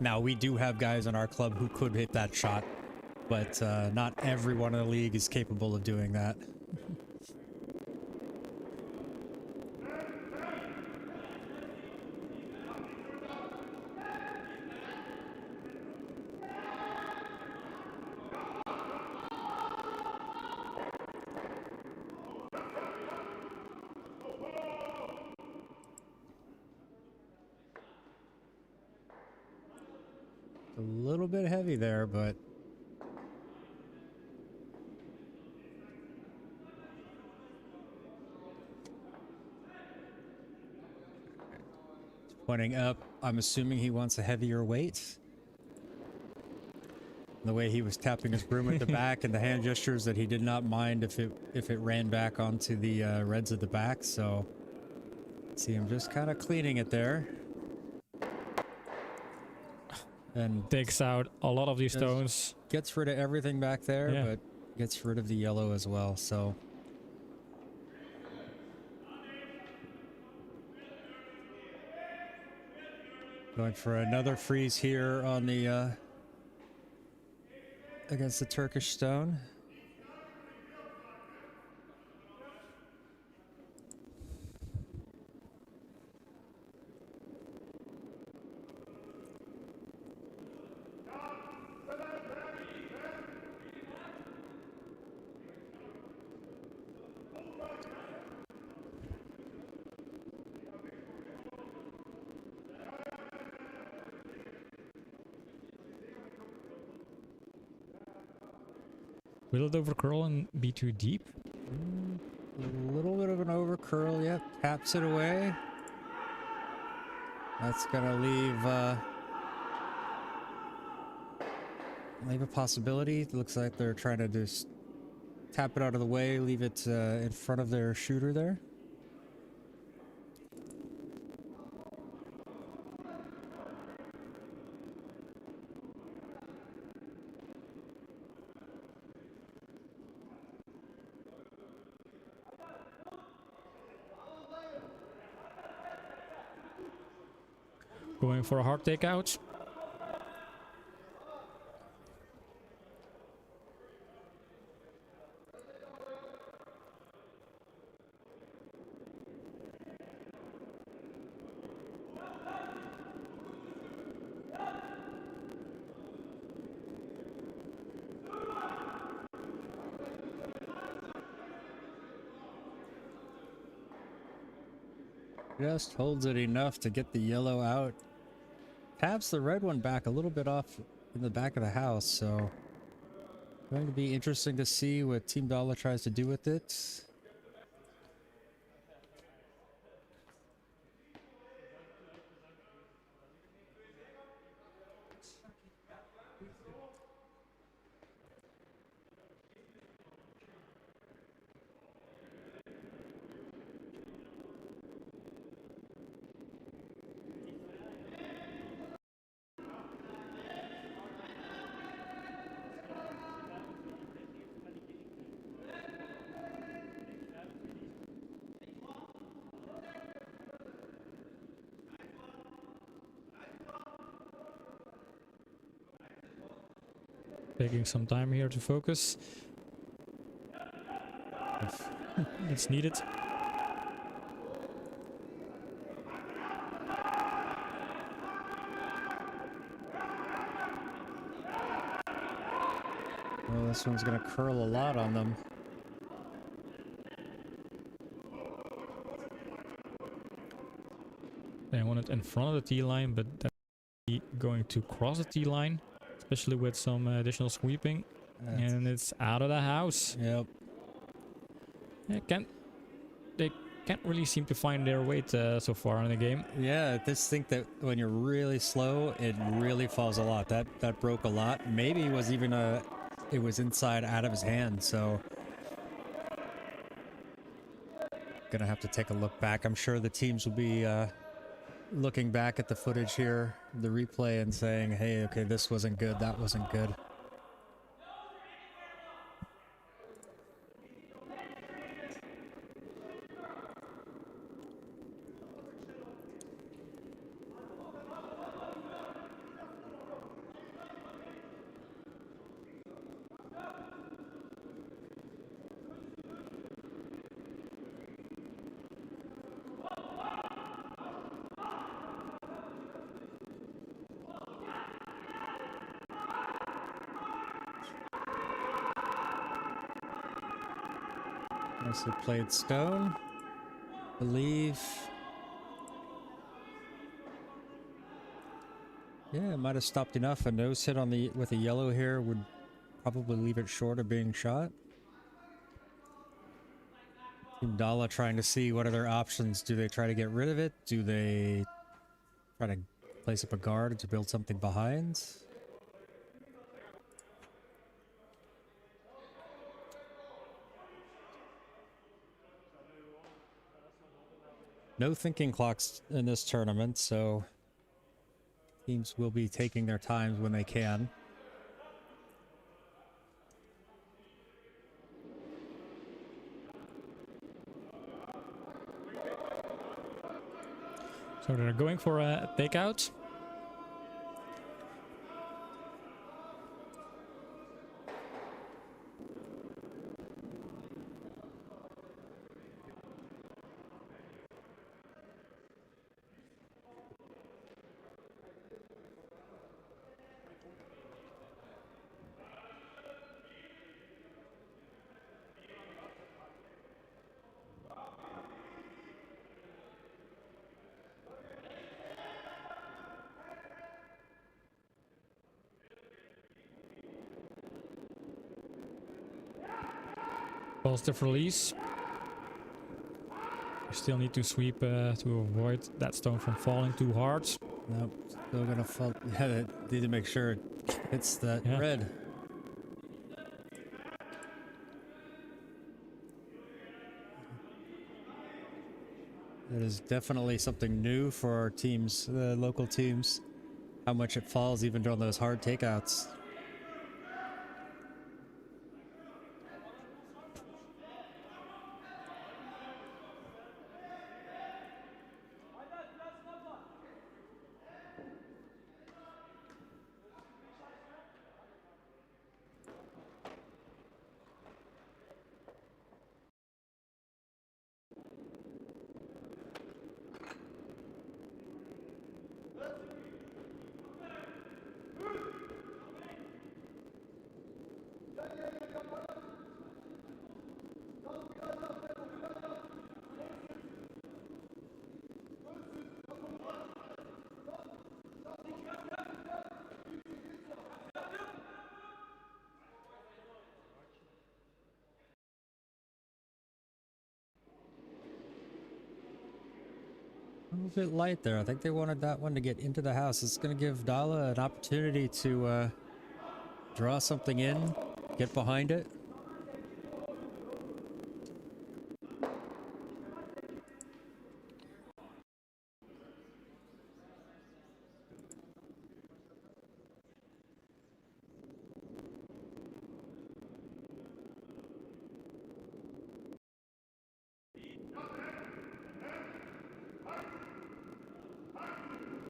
Now, we do have guys in our club who could hit that shot, but not everyone in the league is capable of doing that. A little bit heavy there, but pointing up. I'm assuming he wants a heavier weight. The way he was tapping his broom at the back and the hand gestures that he did not mind if it ran back onto the reds at the back. So see him just kind of cleaning it there. And Takes out a lot of these Yes. stones. gets rid of everything back there, Yeah. but gets rid of the yellow as well. So going for another freeze here on the against the Turkish stone. Will it overcurl and be too deep? A little bit of an overcurl, yep. Taps it away. That's gonna leave a possibility. It looks like they're trying to just tap it out of the way, leave it in front of their shooter there. Going for a hard takeout. Just holds it enough to get the yellow out. Taps the red one back a little bit off in the back of the house, so going to be interesting to see what Team Dalle tries to do with it. Taking some time here to focus. It's needed. Well, this one's going to curl a lot on them. They want it in front of the T line, but that's going to cross the T line, especially with some additional sweeping. And it's out of the house. Yep. They can't really seem to find their weight so far in the game. Yeah, I just think that when you're really slow, it really falls a lot. That broke a lot. Maybe it was even it was inside out of his hand, so gonna have to take a look back. I'm sure the teams will be looking back at the footage here, the replay, and saying, hey, okay, this wasn't good, that wasn't good. Nicely played stone. Believe. Yeah, it might have stopped enough. A nose hit on the with a yellow here would probably leave it short of being shot. Team Dalle trying to see what are their options. Do they try to get rid of it? Do they try to place up a guard to build something behind? No thinking clocks in this tournament, so teams will be taking their times when they can. So they're going for a takeout. Positive release. You still need to sweep to avoid that stone from falling too hard. Nope, still gonna fall. Yeah, need to make sure it hits that red. It is definitely something new for our teams, the local teams. How much it falls even on those hard takeouts. A little bit light there. I think they wanted that one to get into the house. It's going to give Dalle an opportunity to draw something in, get behind it.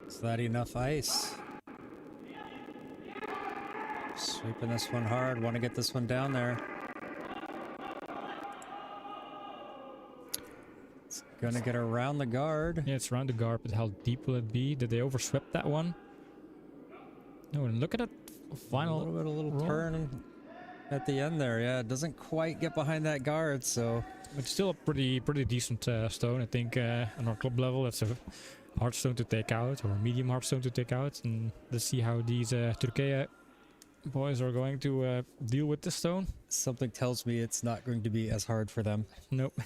Is that enough ice? Sweeping this one hard. Want to get this one down there. It's gonna get around the guard. Yeah, it's around the guard, but how deep will it be? Did they overswept that one? No, and look at that final A little turn at the end there. Yeah, it doesn't quite get behind that guard, so It's still a pretty decent stone. I think on our club level, that's a hard stone to take out, or a medium hard stone to take out. And let's see how these Türkiye boys are going to deal with this stone. something tells me it's not going to be as hard for them. Nope.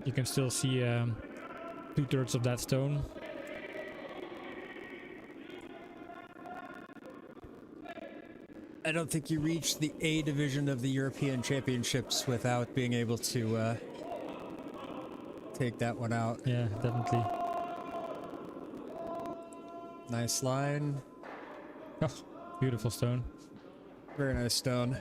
You can still see 2/3 of that stone. I don't think you reach the A division of the European Championships without being able to take that one out. Yeah, definitely. Nice line. Oh, beautiful stone. Very nice stone.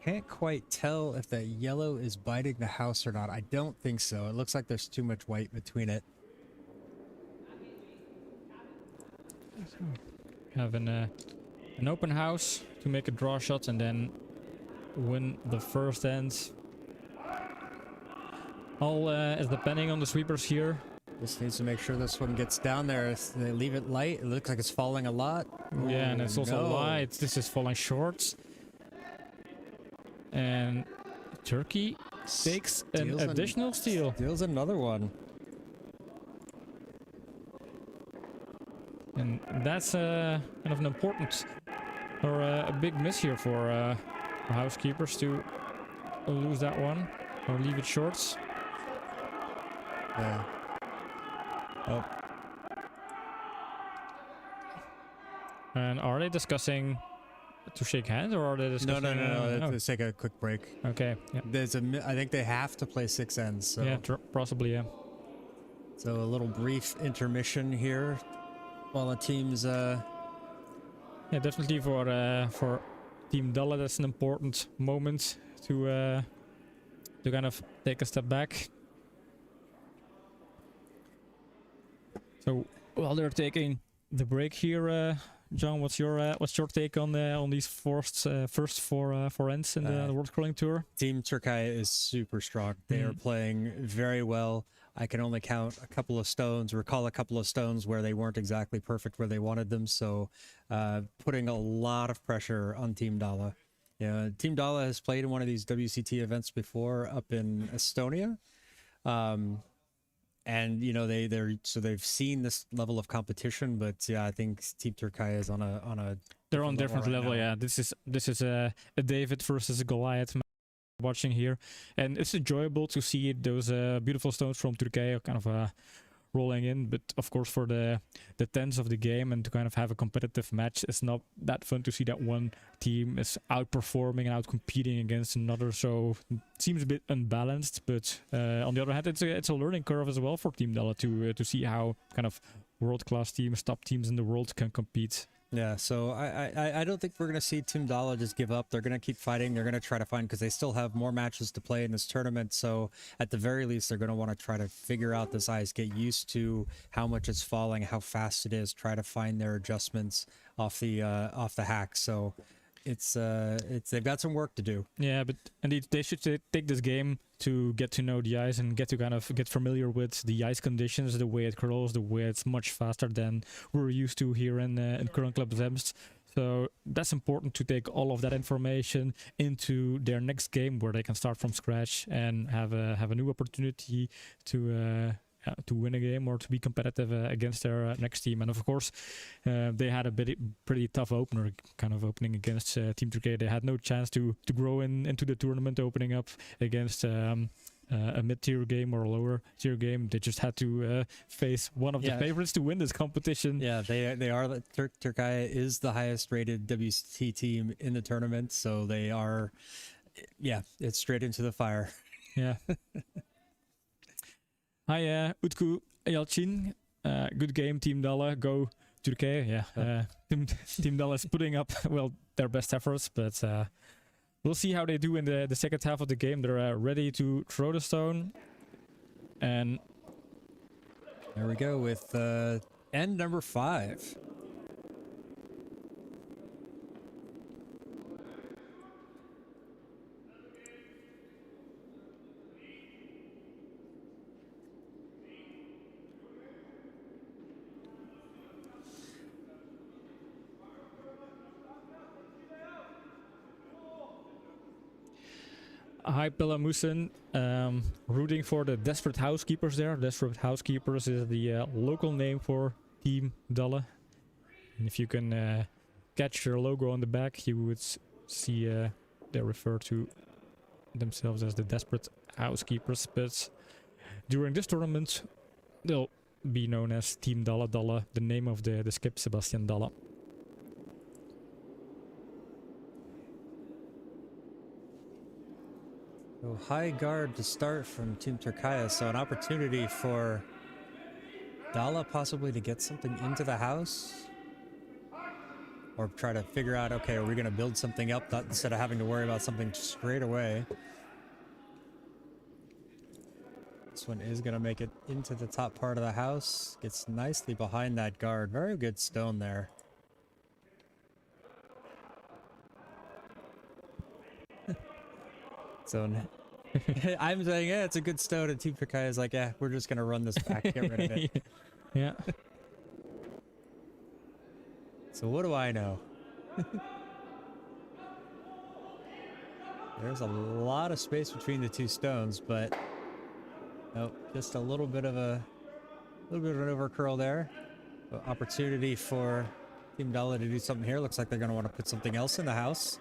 Can't quite tell if that yellow is biting the house or not. I don't think so. It looks like there's too much white between it. Have an open house to make a draw shot, and then win the first end. All is depending on the sweepers here. Just needs to make sure this one gets down there. If they leave it light, it looks like it's falling a lot. Yeah, and it's also no. light. This is falling short. And Turkey takes an additional steal. Steals another one. And that's kind of an important or a big miss here for housekeepers to lose that one or leave it short. Yeah. Oh. And are they discussing to shake hands, or are they discussing? No. Let's take a quick break. Okay. Yeah. I think they have to play 6 ends. So. Yeah. Possibly. Yeah. So a little brief intermission here, while the teams. Yeah, definitely for Team Dalle, that's an important moment to kind of take a step back. So while they're taking the break here, John, what's your take on these first four ends in the World Curling Tour? Team Türkiye is super strong. They are playing very well. I can only count a couple of stones, recall a couple of stones where they weren't exactly perfect where they wanted them. So putting a lot of pressure on Team Dalle. Yeah, Team Dalle has played in one of these WCT events before up in Estonia. And you know they've seen this level of competition, but yeah, I think Team Türkiye is on a they're on different level. Yeah, this is a David versus a Goliath match watching here, and it's enjoyable to see those beautiful stones from Türkiye kind of rolling in. But of course, for the tense of the game and to kind of have a competitive match, it's not that fun to see that one team is outperforming and outcompeting against another. So it seems a bit unbalanced. But on the other hand, it's a learning curve as well for Team Dalle to see how kind of world-class teams, top teams in the world can compete. Yeah, so I don't think we're going to see Team Dalle just give up. They're going to keep fighting. They're going to try to find, because they still have more matches to play in this tournament. So at the very least, they're going to want to try to figure out this ice, get used to how much it's falling, how fast it is, try to find their adjustments off the hack. So it's they've got some work to do. Yeah, but indeed they should take this game to get to know the ice and get familiar with the ice conditions, the way it curls, the way it's much faster than we're used to here in Curling Club Zemst. So that's important to take all of that information into their next game, where they can start from scratch and have a new opportunity to win a game or to be competitive against their next team. And of course, they had a pretty tough opener, kind of opening against Team Türkiye. They had no chance to grow into the tournament, opening up against a mid-tier game or a lower-tier game. They just had to face one of the favorites to win this competition. Yeah, they are. Türkiye is the highest-rated WCT team in the tournament, so they are. Yeah, it's straight into the fire. Yeah. Hi, Utku Yalcin. Good game, Team Dalle. Go Türkiye. Yeah, Team Dalle is putting up their best efforts, but we'll see how they do in the second half of the game. They're ready to throw the stone, and there we go with end number 5. Hi, Pelamusen. Rooting for the Desperate Housekeepers there. Desperate Housekeepers is the local name for Team Dalle. And if you can catch their logo on the back, you would see they refer to themselves as the Desperate Housekeepers. But during this tournament, they'll be known as Team Dalle. Dalle, the name of the skip, Sebastian Dalle. So high guard to start from Team Türkiye, so an opportunity for Dalle possibly to get something into the house, or try to figure out, okay, are we going to build something up instead of having to worry about something straight away. This one is going to make it into the top part of the house, gets nicely behind that guard. Very good stone there. So I'm saying, yeah, it's a good stone, and Team Turkey is like, yeah, we're just gonna run this back, get rid of it. Yeah. So what do I know? There's a lot of space between the two stones, but nope, just a little bit of an overcurl there. But opportunity for Team Dalle to do something here. Looks like they're going to want to put something else in the house.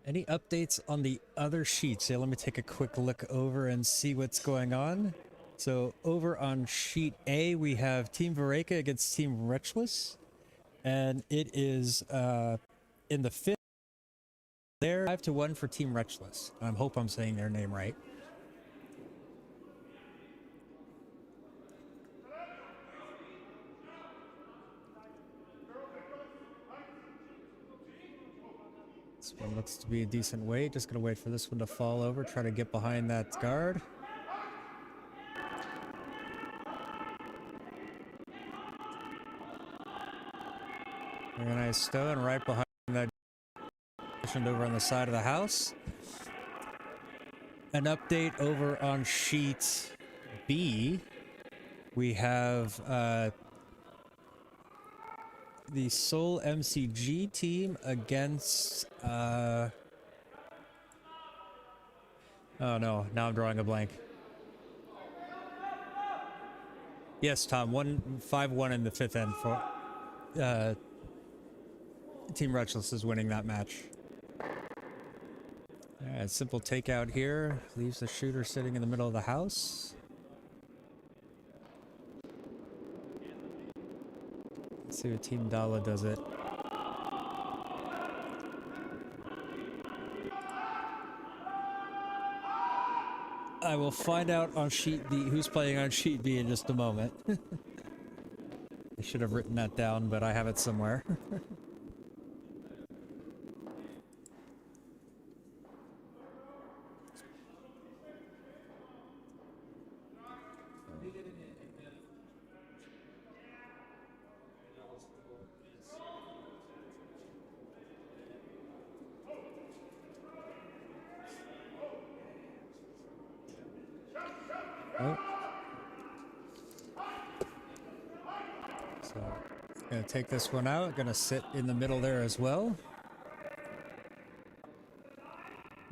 Any updates on the other sheets? Yeah, let me take a quick look over and see what's going on. So over on sheet A, we have Team Vareka against Team Wretchless. And it is in the fifth. They're 5-1 for Team Wretchless. I hope I'm saying their name right. This one looks to be a decent weight. Just gonna wait for this one to fall over. Try to get behind that guard. Very nice stone right behind that. Over on the side of the house. An update over on sheet B. We have the Seoul MCG team against oh no, now I'm drawing a blank. Yes, Tom, 5-1 in the fifth end for Team Wretchless is winning that match. Alright, simple takeout here. Leaves the shooter sitting in the middle of the house. Let's see what Team Dalle does it. I will find out on sheet B who's playing on sheet B in just a moment. I should have written that down, but I have it somewhere. Oh. So, gonna take this one out. Gonna sit in the middle there as well.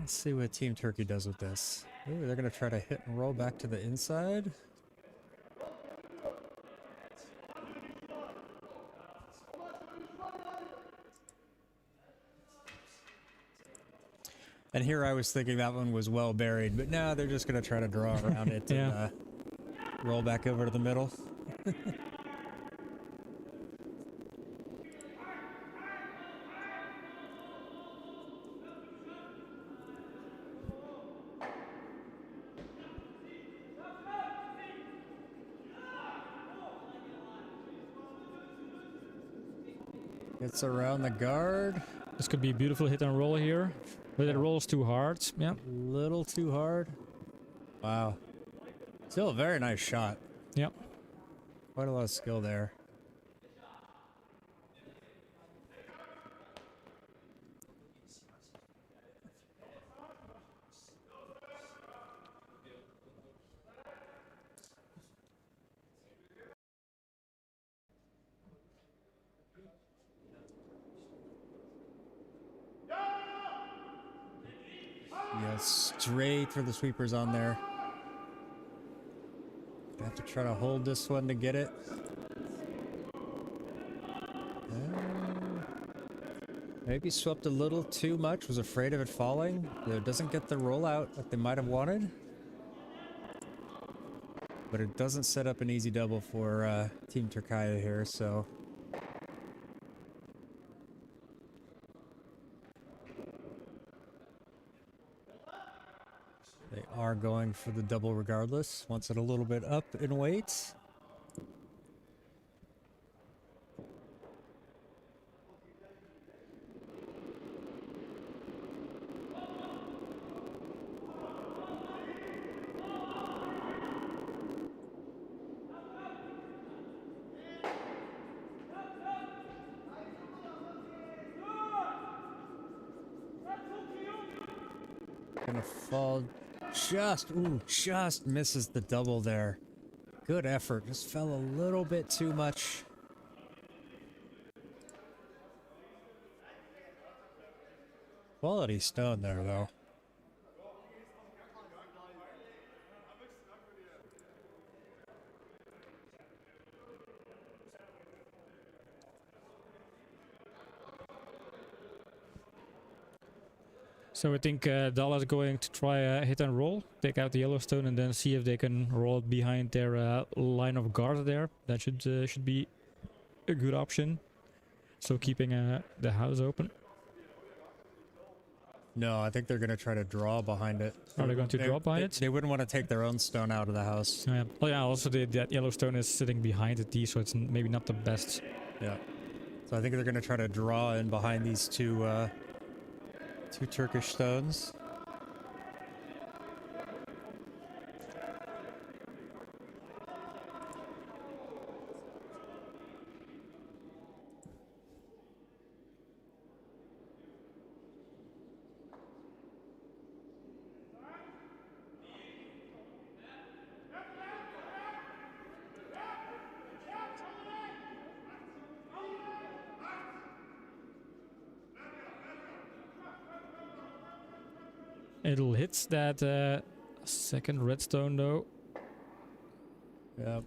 Let's see what Team Turkey does with this. Ooh, they're gonna try to hit and roll back to the inside. And here I was thinking that one was well buried, but no, they're just gonna try to draw around it and roll back over to the middle. Gets around the guard. This could be a beautiful hit and roll here. But it rolls too hard. Yeah. Little too hard. Wow. Still a very nice shot. Yep. Quite a lot of skill there. Yeah, straight for the sweepers on there. Have to try to hold this one to get it. Maybe swept a little too much, was afraid of it falling. It doesn't get the rollout that they might have wanted. But it doesn't set up an easy double for Team Turkey here, so... They are going for the double regardless. Wants it a little bit up in weight. Gonna fall just misses the double there. Good effort, just fell a little bit too much. Quality stone there, though. So I think Dalle is going to try a hit and roll, take out the Yellowstone, and then see if they can roll it behind their line of guard there. That should be a good option. So keeping the house open. No, I think they're going to try to draw behind it. Are they going to draw behind it? They wouldn't want to take their own stone out of the house. Oh yeah, also that Yellowstone is sitting behind the T, so it's maybe not the best. Yeah. So I think they're going to try to draw in behind these two Turkish stones. It'll hit that second redstone though. Yep.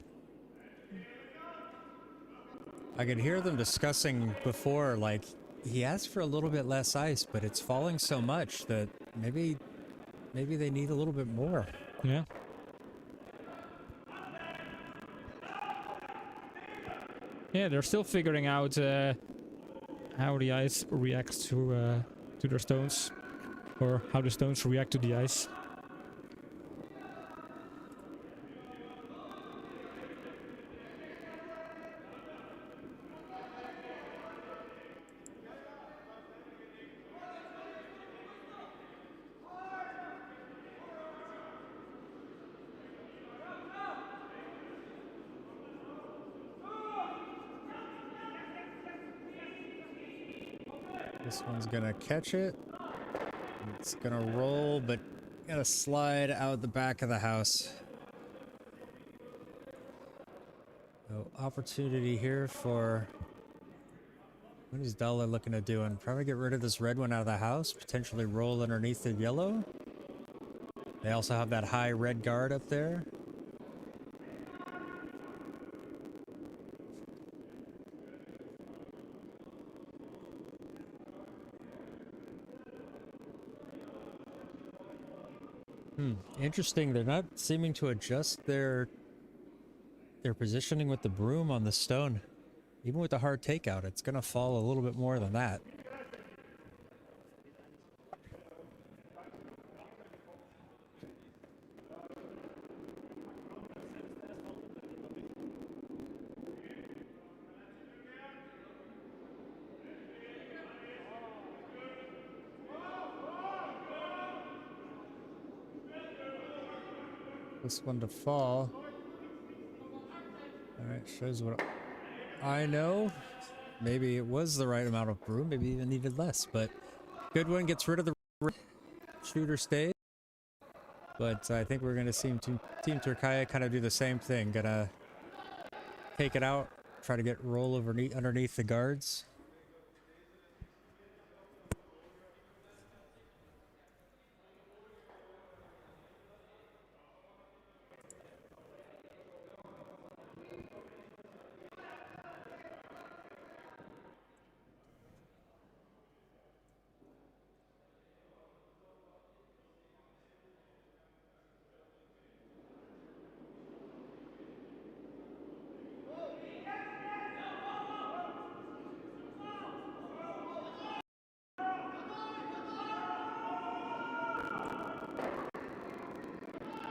I could hear them discussing before, like, he asked for a little bit less ice, but it's falling so much that maybe they need a little bit more. Yeah. Yeah, they're still figuring out how the ice reacts to their stones, or how the stones react to the ice. This one's gonna catch it. It's gonna roll, but gonna slide out the back of the house. So opportunity here for... What is Dalle looking at doing? Probably get rid of this red one out of the house, potentially roll underneath the yellow. They also have that high red guard up there. Interesting. They're not seeming to adjust their positioning with the broom on the stone. Even with the hard takeout, it's gonna fall a little bit more than that. This one to fall. Alright, shows what I know. Maybe it was the right amount of broom, maybe even needed less, but good one, gets rid of the shooter stays. But I think we're gonna see Team Türkiye kind of do the same thing. Gonna take it out, try to get roll over underneath the guards.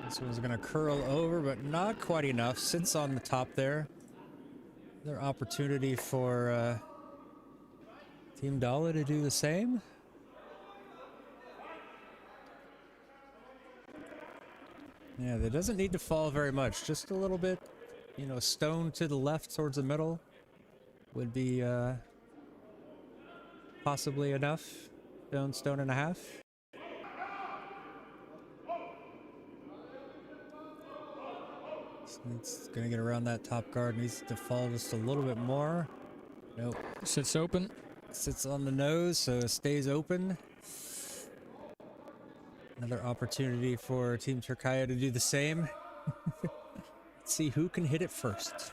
This one's gonna curl over, but not quite enough. Sits on the top there. Another opportunity for Team Dalle to do the same. Yeah, that doesn't need to fall very much. Just a little bit, you know, stone to the left towards the middle would be possibly enough. Stone and a half. It's gonna get around that top guard. Needs to fall just a little bit more. Nope. Sits open. Sits on the nose, so it stays open. Another opportunity for Team Türkiye to do the same. Let's see who can hit it first.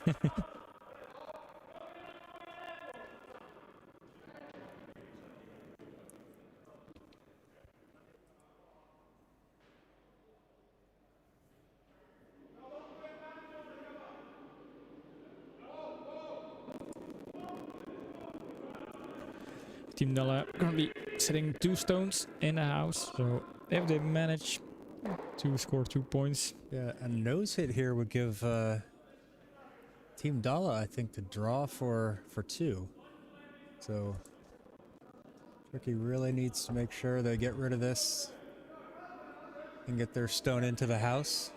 Team Dalle currently sitting 2 stones in the house, so if they manage to score 2 points. Yeah, a nose hit here would give Team Dalle, I think, the draw for 2. So Turkey really needs to make sure they get rid of this and get their stone into the house.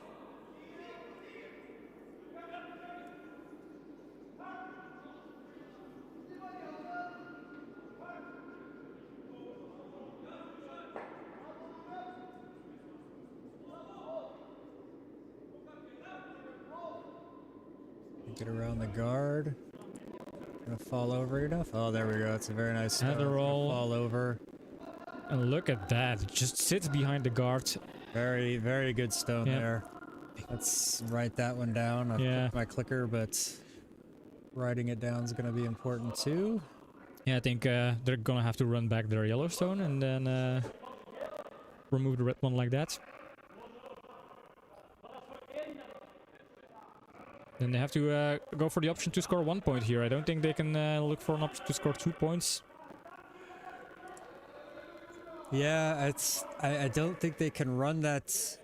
Get around the guard. Gonna fall over enough. Oh, there we go. It's a very nice stone. Heather roll. Fall over. And look at that, it just sits behind the guard. Very, very good stone there. Let's write that one down. I've clicked my clicker, but writing it down is gonna be important too. Yeah, I think they're gonna have to run back their yellow stone and then remove the red one like that. Then they have to go for the option to score 1 point here. I don't think they can look for an option to score 2 points. Yeah, I don't think they can run that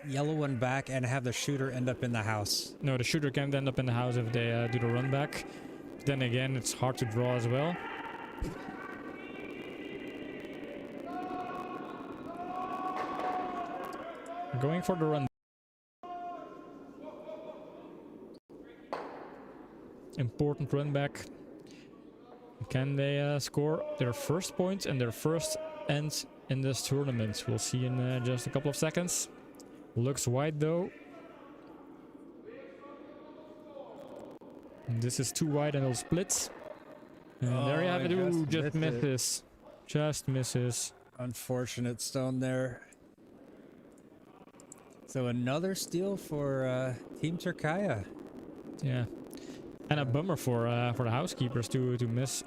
yellow one back and have the shooter end up in the house. No, the shooter can't end up in the house if they do the run back. Then again, it's hard to draw as well. Going for the run. Important run back. Can they score their first point and their first end in this tournament? We'll see in just a couple of seconds. Looks wide though. And this is too wide and it'll split. And there you have it. Ooh, just misses. Just misses. Unfortunate stone there. So another steal for Team Türkiye. Yeah. And a bummer for the housekeepers to miss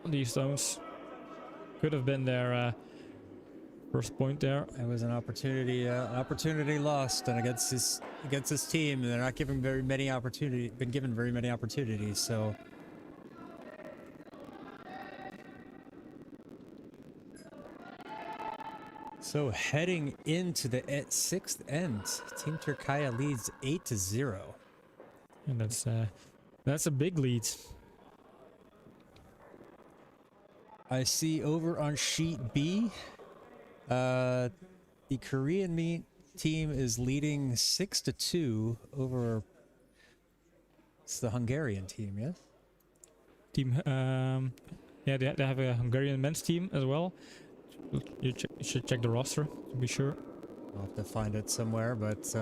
these stones. Could have been their first point there. It was an opportunity lost, and against this team, they're not given very many opportunities. So heading into the 6th end, Team Türkiye leads 8-0. And that's a big lead. I see over on sheet B, the Korean team is leading 6-2 over. It's the Hungarian team, yes? Yeah, they have a Hungarian men's team as well. You should check the roster to be sure. I'll have to find it somewhere, but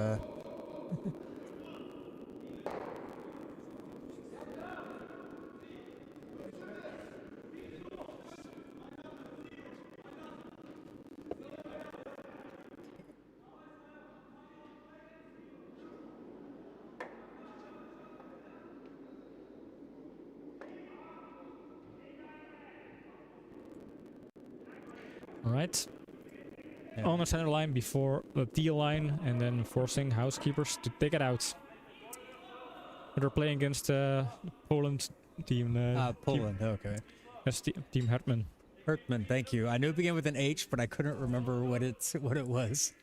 Alright. Yeah. On the center line before the T line and then forcing housekeepers to take it out. They're playing against Poland team. Poland, okay. That's Team Hartman. Hartman, thank you. I knew it began with an H, but I couldn't remember what it was.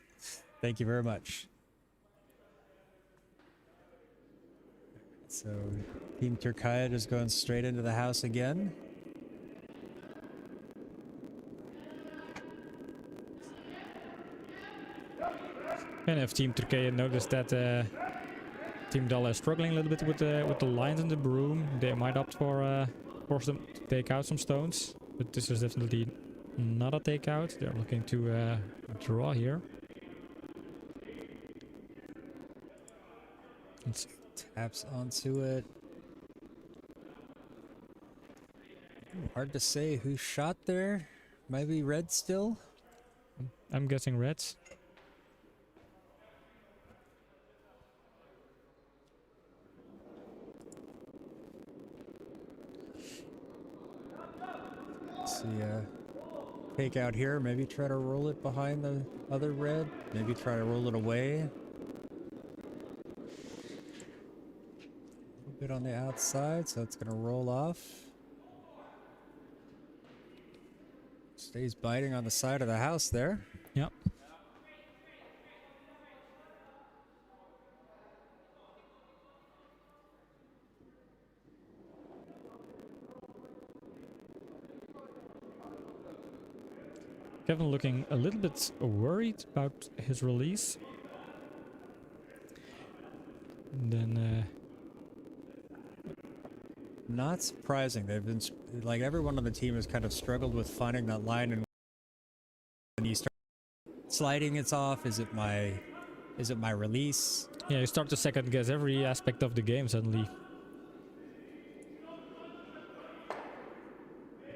Thank you very much. So Team Türkiye just going straight into the house again. And if Team Türkiye noticed that Team Dalle is struggling a little bit with the lines in the broom, they might opt for force them to take out some stones. But this is definitely not a takeout. They're looking to draw here. It's, Taps onto it. Hard to say who shot there. Maybe red still. I'm guessing reds. Let's see, take out here. Maybe try to roll it behind the other red. Maybe try to roll it away. A little bit on the outside, so it's gonna roll off. Stays biting on the side of the house there. Yep. Kevin looking a little bit worried about his release. And then Not surprising. They've been like everyone on the team has kind of struggled with finding that line, and when you start sliding, it's off. Is it my release? yeah, you start to second guess every aspect of the game suddenly.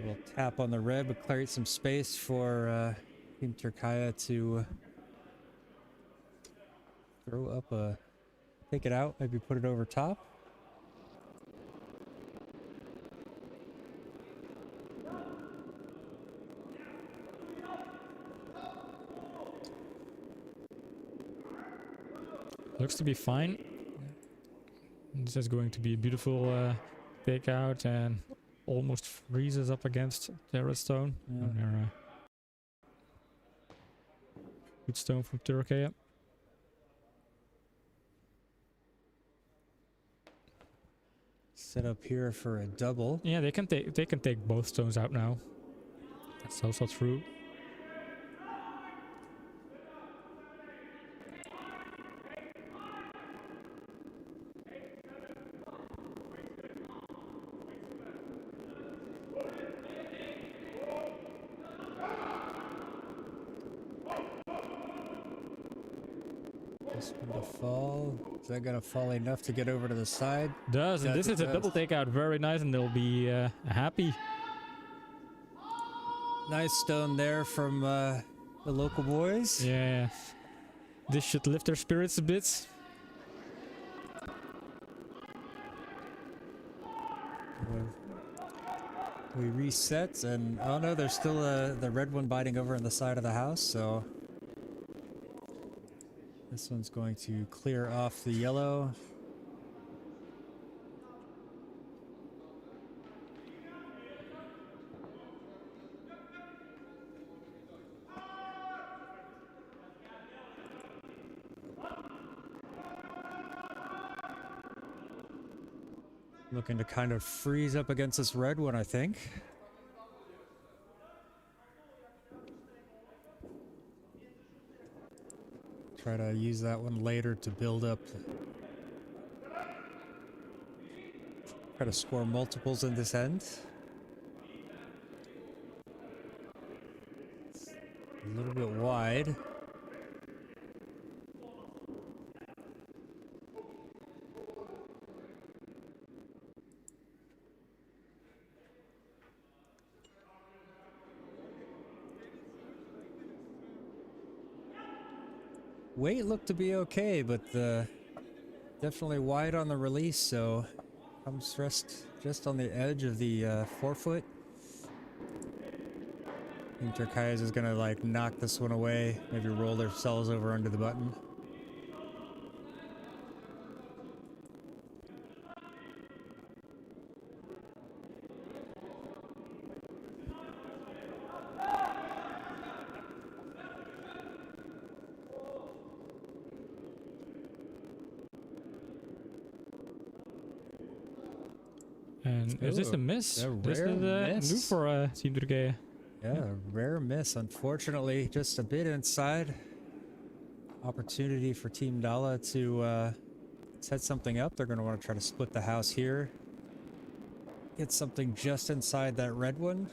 We'll tap on the red, but create some space for Team Türkiye to throw up a, take it out, maybe put it over top. Looks to be fine. This is going to be a beautiful takeout and almost freezes up against terrace stone. Yeah. And they're, good stone from Türkiye. Set up here for a double. Yeah, they can take both stones out now. That's also true. This one to fall. Is that gonna fall enough to get over to the side? Does, and Yes, this it is a does. double takeout. Very nice, and they'll be happy. Nice stone there from the local boys. Yeah. This should lift their spirits a bit. We reset, and oh no, there's still the red one biting over on the side of the house, so this one's going to clear off the yellow. Looking to kind of freeze up against this red one, I think. Try to use that one later to build up. Try to score multiples in this end. A little bit wide. Weight looked to be okay, but definitely wide on the release, so comes just on the edge of the forefoot. I think Türkiye is gonna like knock this one away, maybe roll themselves over under the button. And is this a miss? a This rare is miss. new for Team Türkiye. Yeah, a rare miss, unfortunately, just a bit inside. Opportunity for Team Dalle to set something up. They're going to want to try to split the house here. Get something just inside that red one.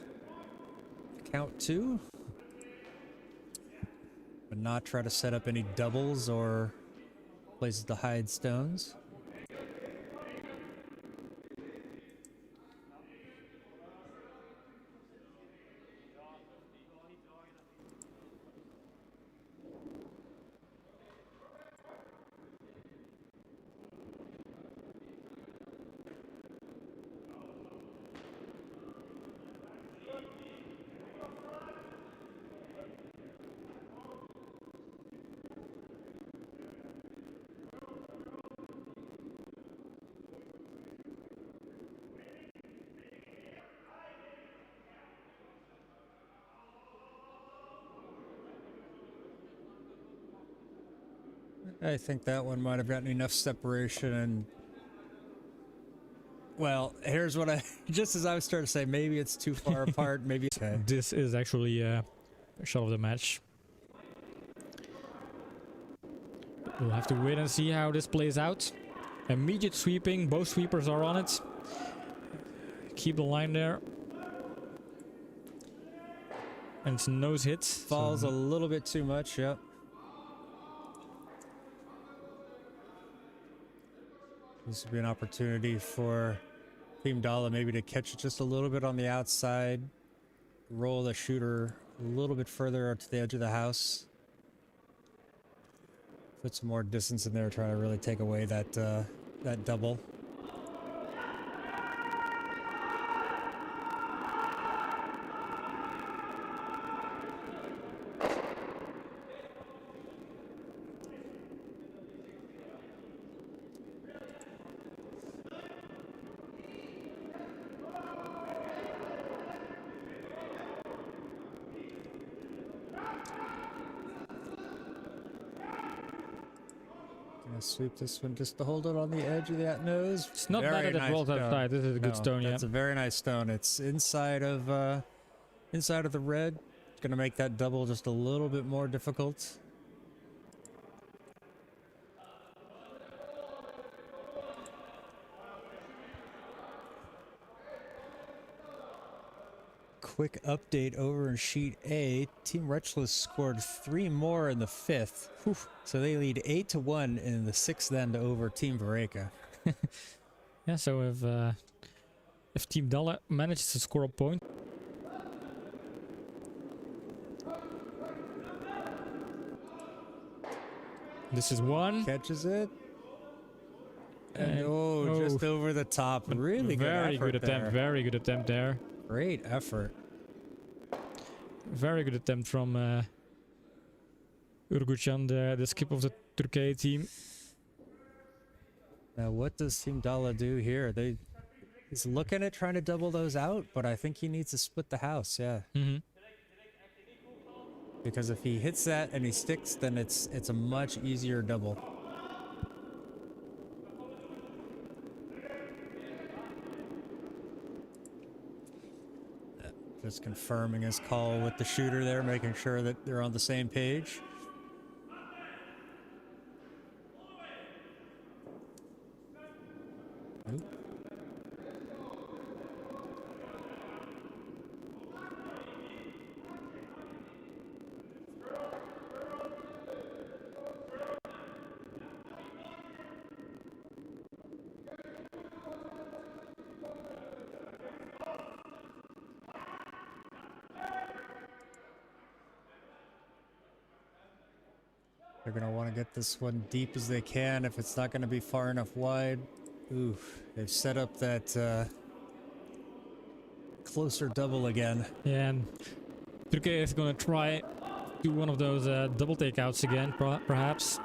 Count 2. But not try to set up any doubles or places to hide stones. I think that one might have gotten enough separation and... Well, here's what I... Just as I was starting to say, maybe it's too far apart, maybe... Okay. This is actually a shot of the match. We'll have to wait and see how this plays out. Immediate sweeping, both sweepers are on it. Keep the line there. And it's nose hit. Falls a little bit too much, yep. This would be an opportunity for Team Dalle maybe to catch it just a little bit on the outside. Roll the shooter a little bit further to the edge of the house. Put some more distance in there, trying to really take away that that double. Sweep this one just to hold it on the edge of that nose. It's not bad that it rolls outside. This is a good stone, yeah. That's a very nice stone. It's inside of the red. It's gonna make that double just a little bit more difficult. Quick update over in Sheet A. Team Retchless scored 3 more in the 5th. Whew. So they lead 8-1 in the 6th end over Team Vareka. Yeah, so if Team Dalle manages to score a point. This is one. Catches it. And just over the top. Really good effort. Very good attempt. Very good attempt there. Great effort. Very good attempt from Urgucan, the skip of the Türkiye team. Now, what does Team Dalle do here? He's looking at trying to double those out, but I think he needs to split the house. Yeah. Mm-hmm. Because if he hits that and he sticks, then it's a much easier double. Just confirming his call with the shooter there, making sure that they're on the same page. Oop. They're going to want to get this one deep as they can if it's not going to be far enough wide. Ooh, they've set up that closer double again. Yeah, and Türkiye is going to try do one of those double takeouts again, perhaps.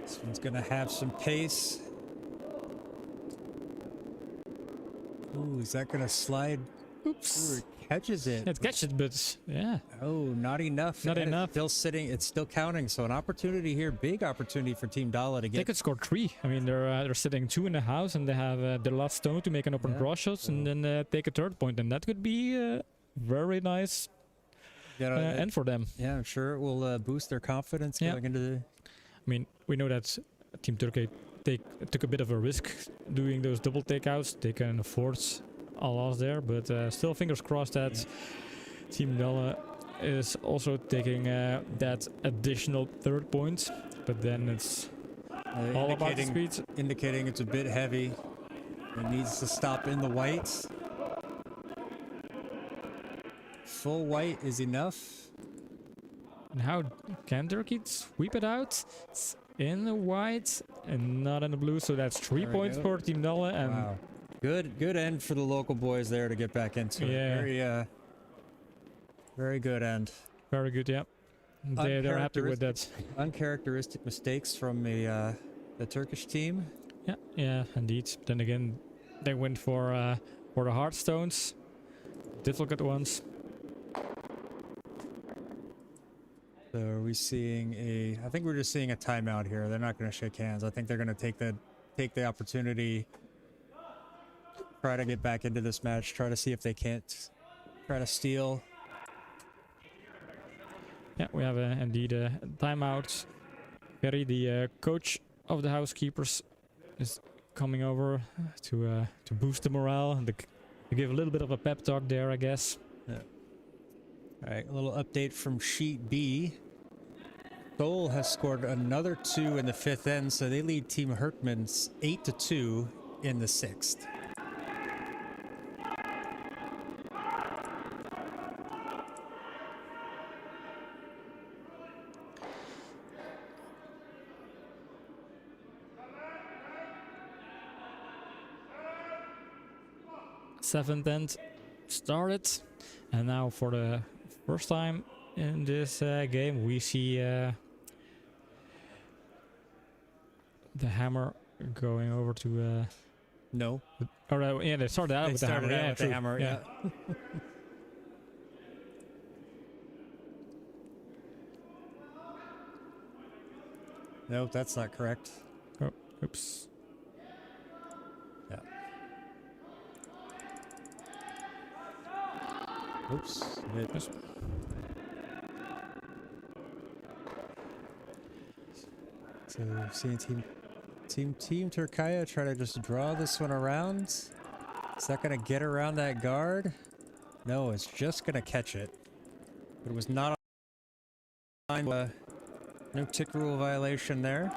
This one's gonna have some pace. Ooh, is that gonna slide? Oops. Ooh, it catches it. It catches it, but yeah. Oh, not enough. Not And enough. It's still sitting. It's still counting. So an opportunity here, big opportunity for Team Dalle to They get. could score 3. I mean, they're sitting 2 in the house, and they have their last stone to make an open draw shot, and then take a 3rd point, and that could be very nice end for them. Yeah, I'm sure it will boost their confidence going into the. I mean, we know that Team Türkiye took a bit of a risk doing those double takeouts. They can afford a loss there, but still fingers crossed that Team Dalle is also taking that additional 3rd point. But then it's all about the speed. Indicating it's a bit heavy. It needs to stop in the whites. Full white is enough. And how can Turkey sweep it out? It's in the white and not in the blue, so that's 3 There we points go. for Team Dalle. And Wow. Good end for the local boys there to get back into Yeah. it. Very good end. very good, yeah. They're happy with that. Uncharacteristic mistakes from the Turkish team. Yeah, indeed. Then again, they went for the hard stones, difficult ones. So are we seeing I think we're just seeing a timeout here. They're not going to shake hands. I think they're going to take the opportunity, try to get back into this match, try to see if they can't try to steal. Yeah, we have indeed a timeout. Perry, the coach of the housekeepers, is coming over to boost the morale and to give a little bit of a pep talk there, I guess. All right, a little update from Sheet B. Seoul has scored another 2 in the 5th end, so they lead Team Herkmans 8-2 in the 6th. Seventh end started, and now for the first time in this game we see the hammer going over to No. yeah, they started out They with the started hammer. out Yeah, with the true. hammer, Yeah. Nope, that's not correct. Oh, oops. Yeah. Oops. Yes. So seeing Team Turkaya try to just draw this one around. Is that gonna get around that guard? No, it's just gonna catch it. But it was not on no tick rule violation there.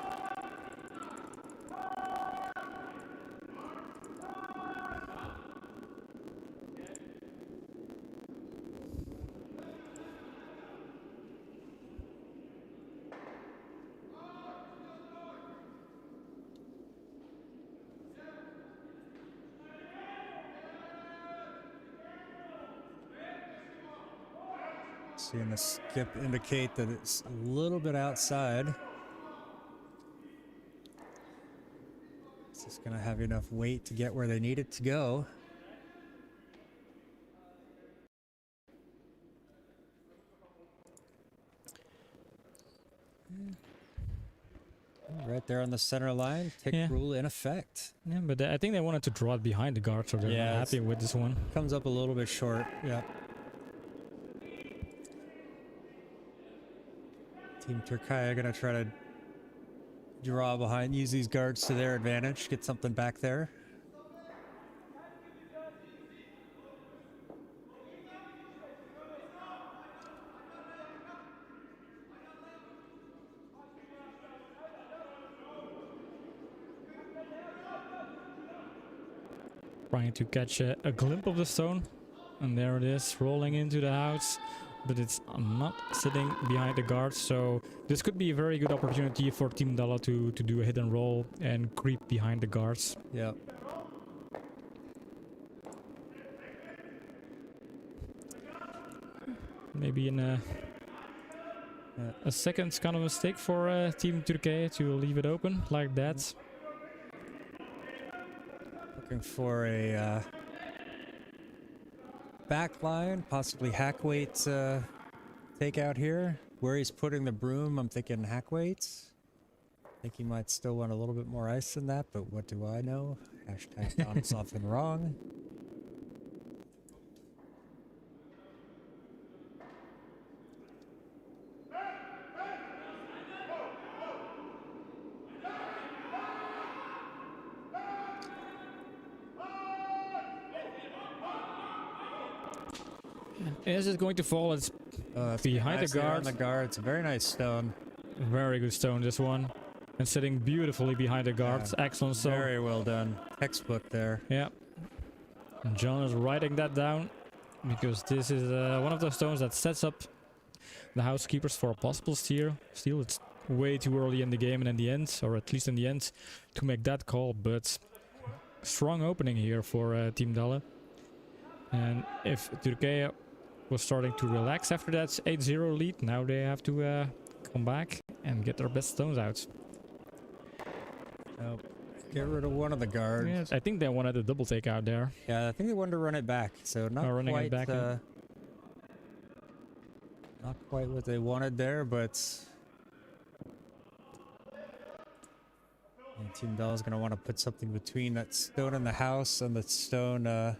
Seeing the skip indicate that it's a little bit outside. It's just gonna have enough weight to get where they need it to go. Right there on the center line, tick Yeah. rule in effect. Yeah, but I think they wanted to draw it behind the guard, so they're Yeah, not happy with this one. Comes up a little bit short, yeah. Team Turkaya gonna try to draw behind, use these guards to their advantage, get something back there. Trying to catch a glimpse of the stone, and there it is, rolling into the house, but it's not sitting behind the guard, so this could be a very good opportunity for Team Dalle to do a hit and roll and creep behind the guards. Yep. Maybe in a second kind of mistake for Team Turkije to leave it open like that. Looking for a back line, possibly hack weight takeout here. Where he's putting the broom, I'm thinking hack weights. I think he might still want a little bit more ice than that, but what do I know? Hashtag found something wrong. Is it going to fall? It's It's behind the nicely on guard. the guard. It's a very nice stone. Very good stone, this one. And sitting beautifully behind the guards. Excellent stone. Very well done. Textbook there. Yeah. And John is writing that down because this is one of those stones that sets up the housekeepers for a possible steal. It's way too early in the game and in the end, or at least in the end, to make that call. But strong opening here for Team Dalle. And if Türkiye was starting to relax after that 8-0 lead, now they have to come back and get their best stones out. Oh, get rid of one of the guards. Yes, I think they wanted a double take out there. Yeah, I think they wanted to run it back. So not running quite, it back. not quite what they wanted there, but Team Dalle is going to want to put something between that stone in the house and the stone. I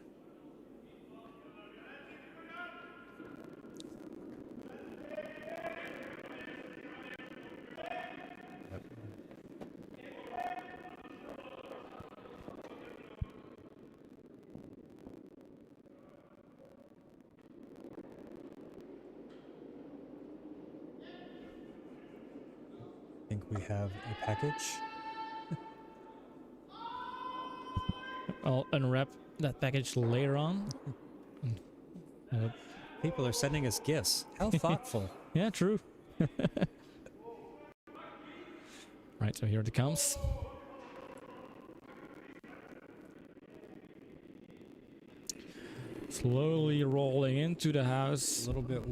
think we have a package. I'll unwrap that package later on. People are sending us gifts. How thoughtful. Yeah, true. Right, so here it comes. Slowly rolling into the house. A little bit.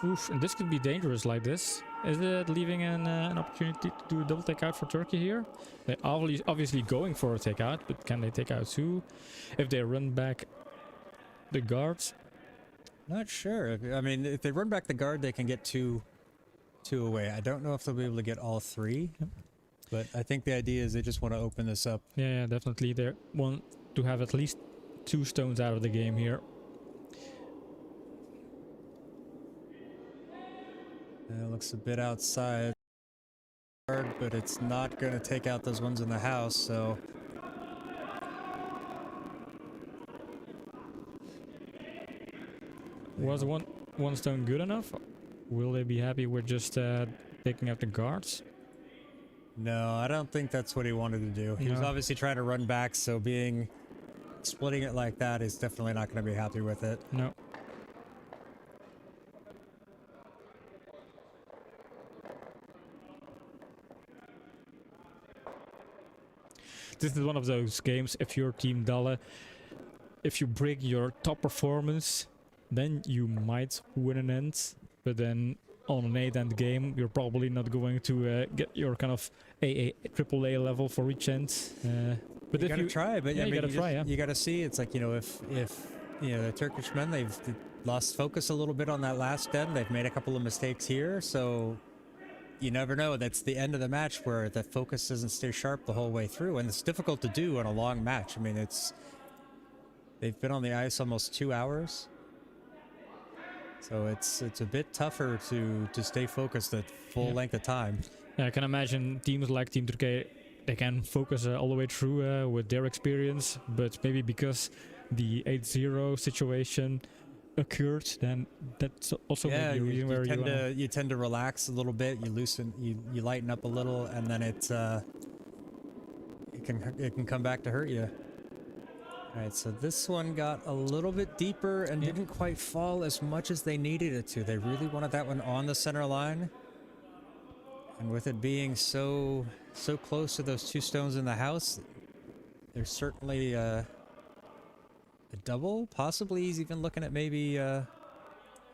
Oof, and this could be dangerous like this. Is it leaving an opportunity to do a double takeout for Turkey here? They're obviously going for a takeout, but can they take out two? If they run back the guards? Not sure. I mean, if they run back the guard, they can get two away. I don't know if they'll be able to get all three, but I think the idea is they just want to open this up. Yeah, definitely. They want to have at least 2 stones out of the game here. It looks a bit outside, but it's not going to take out those ones in the house, so... Was one stone good enough? Will they be happy with just taking out the guards? No, I don't think that's what he wanted to do. He was obviously trying to run back, so splitting it like that is definitely not going to be happy with it. No. This is one of those games, if you're Team Dalle, if you break your top performance, then you might win an end, but then on an 8-end game, you're probably not going to get your kind of AAA level for each end. But you if gotta try, but yeah, I mean, you gotta try, yeah. You gotta see, it's like, if the Turkish men, they've lost focus a little bit on that last end, they've made a couple of mistakes here, so you never know. That's the end of the match where the focus doesn't stay sharp the whole way through, and it's difficult to do in a long match. I mean, they've been on the ice almost 2 hours, so it's a bit tougher to stay focused at full length of time. Yeah, I can imagine teams like Team Türkiye, they can focus all the way through with their experience, but maybe because the 8-0 situation occurred, then that's also maybe a reason where you tend to relax a little bit, you loosen, you lighten up a little, and then it can come back to hurt you. All right, so this one got a little bit deeper and didn't quite fall as much as they needed it to. They really wanted that one on the center line, and with it being so close to those 2 stones in the house, there's certainly a double. Possibly he's even looking at maybe a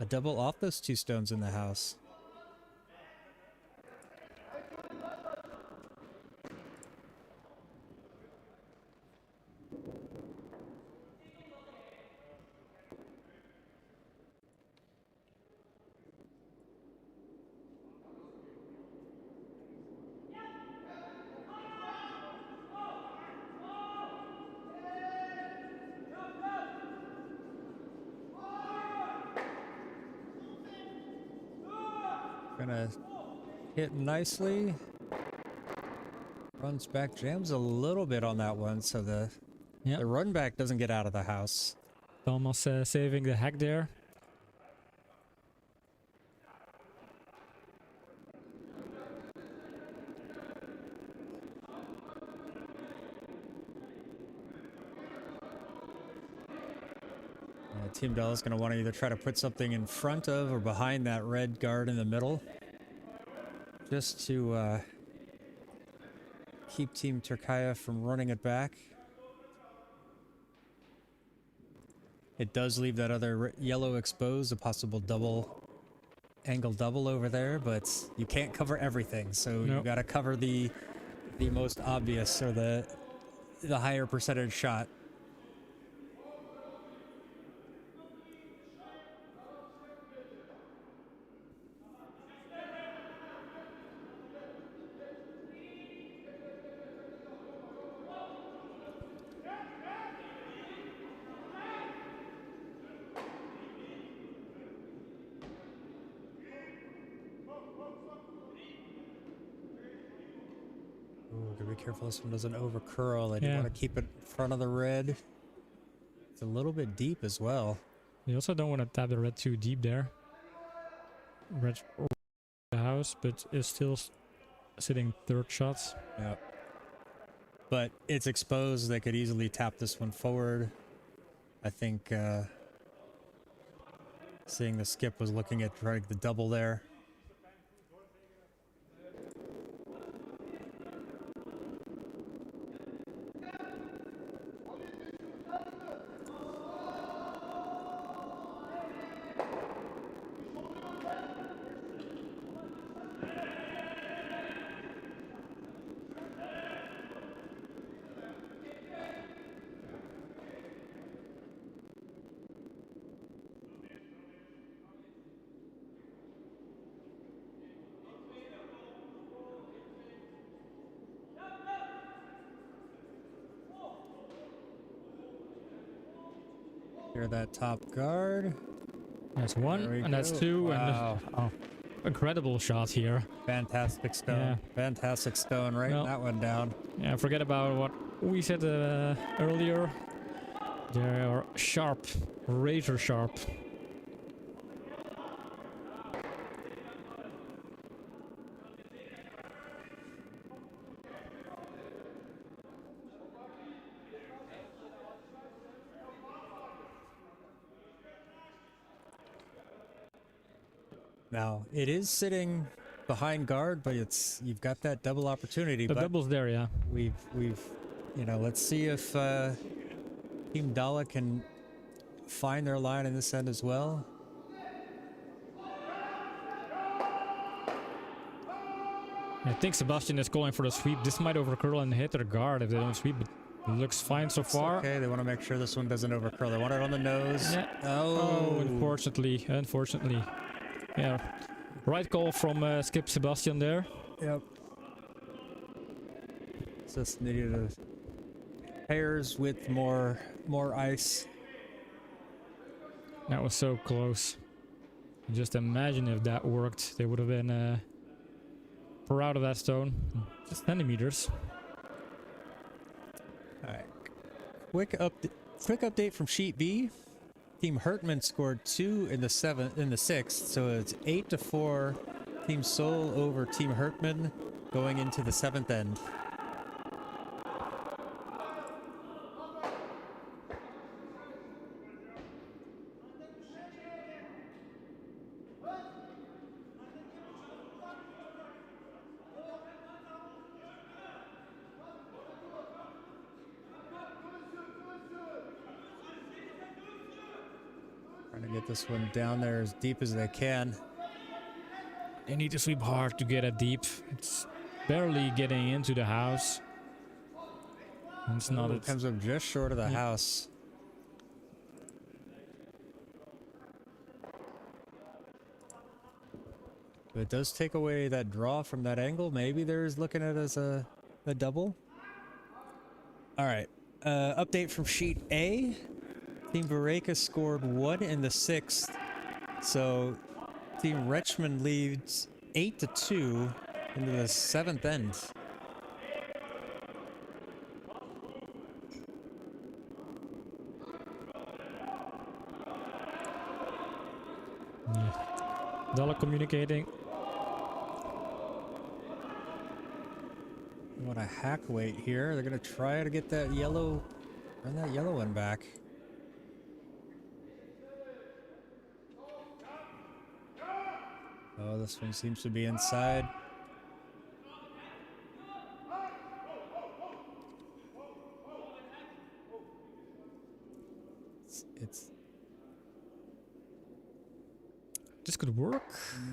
double off those 2 stones in the house. Gonna hit nicely. Runs back, jams a little bit on that one, so the run back doesn't get out of the house. Almost saving the hack there. Team Dalle is going to want to either try to put something in front of or behind that red guard in the middle, just to keep Team Türkiye from running it back. It does leave that other yellow exposed, a possible angle double over there, but you can't cover everything, so you got to cover the most obvious or the higher percentage shot. Gotta be careful this one doesn't over curl. I do want to keep it in front of the red. It's a little bit deep as well. You also don't want to tap the red too deep there. Red the house, but is still sitting third shots. Yeah. But it's exposed. They could easily tap this one forward. I think seeing the skip was looking at trying the double there. Clear that top guard. That's one, and that's two, wow. and incredible shot here. Fantastic stone. Yeah. Fantastic stone. Writing that one down. Yeah, forget about what we said earlier. They are sharp, razor sharp. Now, it is sitting behind guard, but you've got that double opportunity. The but double's there, yeah. We've let's see if Team Dalle can find their line in this end as well. I think Sebastian is going for the sweep. This might overcurl and hit their guard if they don't sweep, but it looks fine so far. Okay, they want to make sure this one doesn't overcurl. They want it on the nose. Yeah. Oh, unfortunately. Yeah, right call from Skip Sebastian there. Yep. Just needed pairs with more ice. That was so close. Just imagine if that worked. They would have been proud of that stone. Just centimeters. All right. Quick update from Sheet B. Team Hertman scored 2 in the 6th, so it's 8-4. Team Seoul over Team Hertman going into the 7th end. Trying to get this one down there as deep as they can. They need to sweep hard to get it deep. It's barely getting into the house. And it's not. It comes up just short of the house. But it does take away that draw from that angle. Maybe there's looking at it as a double. All right. Update from Sheet A. Team Vareka scored 1 in the 6th. So Team Rechman leads 8-2 into the 7th end. Dalle communicating. Want a hack weight here. They're gonna try to get that yellow, run that yellow one back. Oh, this one seems to be inside. It's This could work.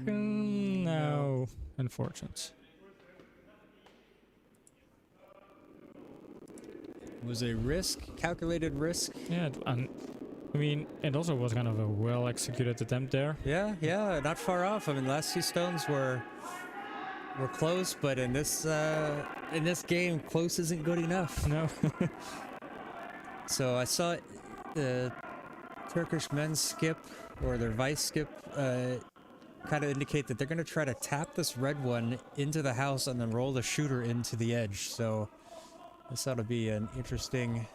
No, unfortunate. it was a risk, calculated risk. Yeah, and I mean, it also was kind of a well-executed attempt there. Yeah, not far off. I mean, last two stones were close, but in this game, close isn't good enough. No. So I saw the Turkish men's skip or their vice skip kind of indicate that they're going to try to tap this red one into the house and then roll the shooter into the edge. So this ought to be an interesting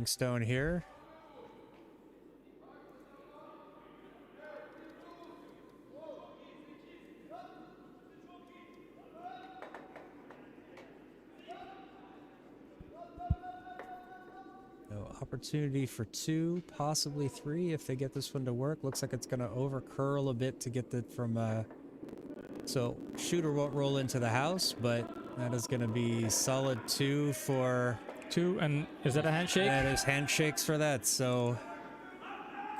stone here. Opportunity for 2, possibly 3 if they get this one to work. Looks like it's going to over curl a bit to get it from so shooter won't roll into the house, but that is going to be solid 2 for 2, and is that a handshake? that is handshakes for that. So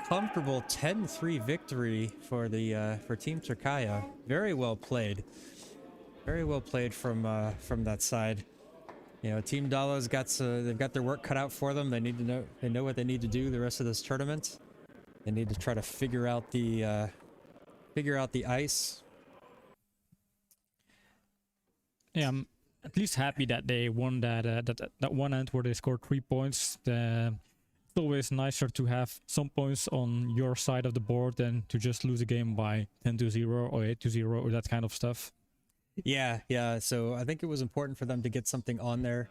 comfortable 10-3 victory for the for Team Türkiye. Very well played. Very well played from that side. You know, Team Dalle's they've got their work cut out for them. They know what they need to do the rest of this tournament. They need to try to figure out the ice. Yeah, I'm at least happy that they won that one end where they scored 3 points. It's always nicer to have some points on your side of the board than to just lose a game by 10-0 or 8-0 or that kind of stuff. Yeah. So I think it was important for them to get something on there,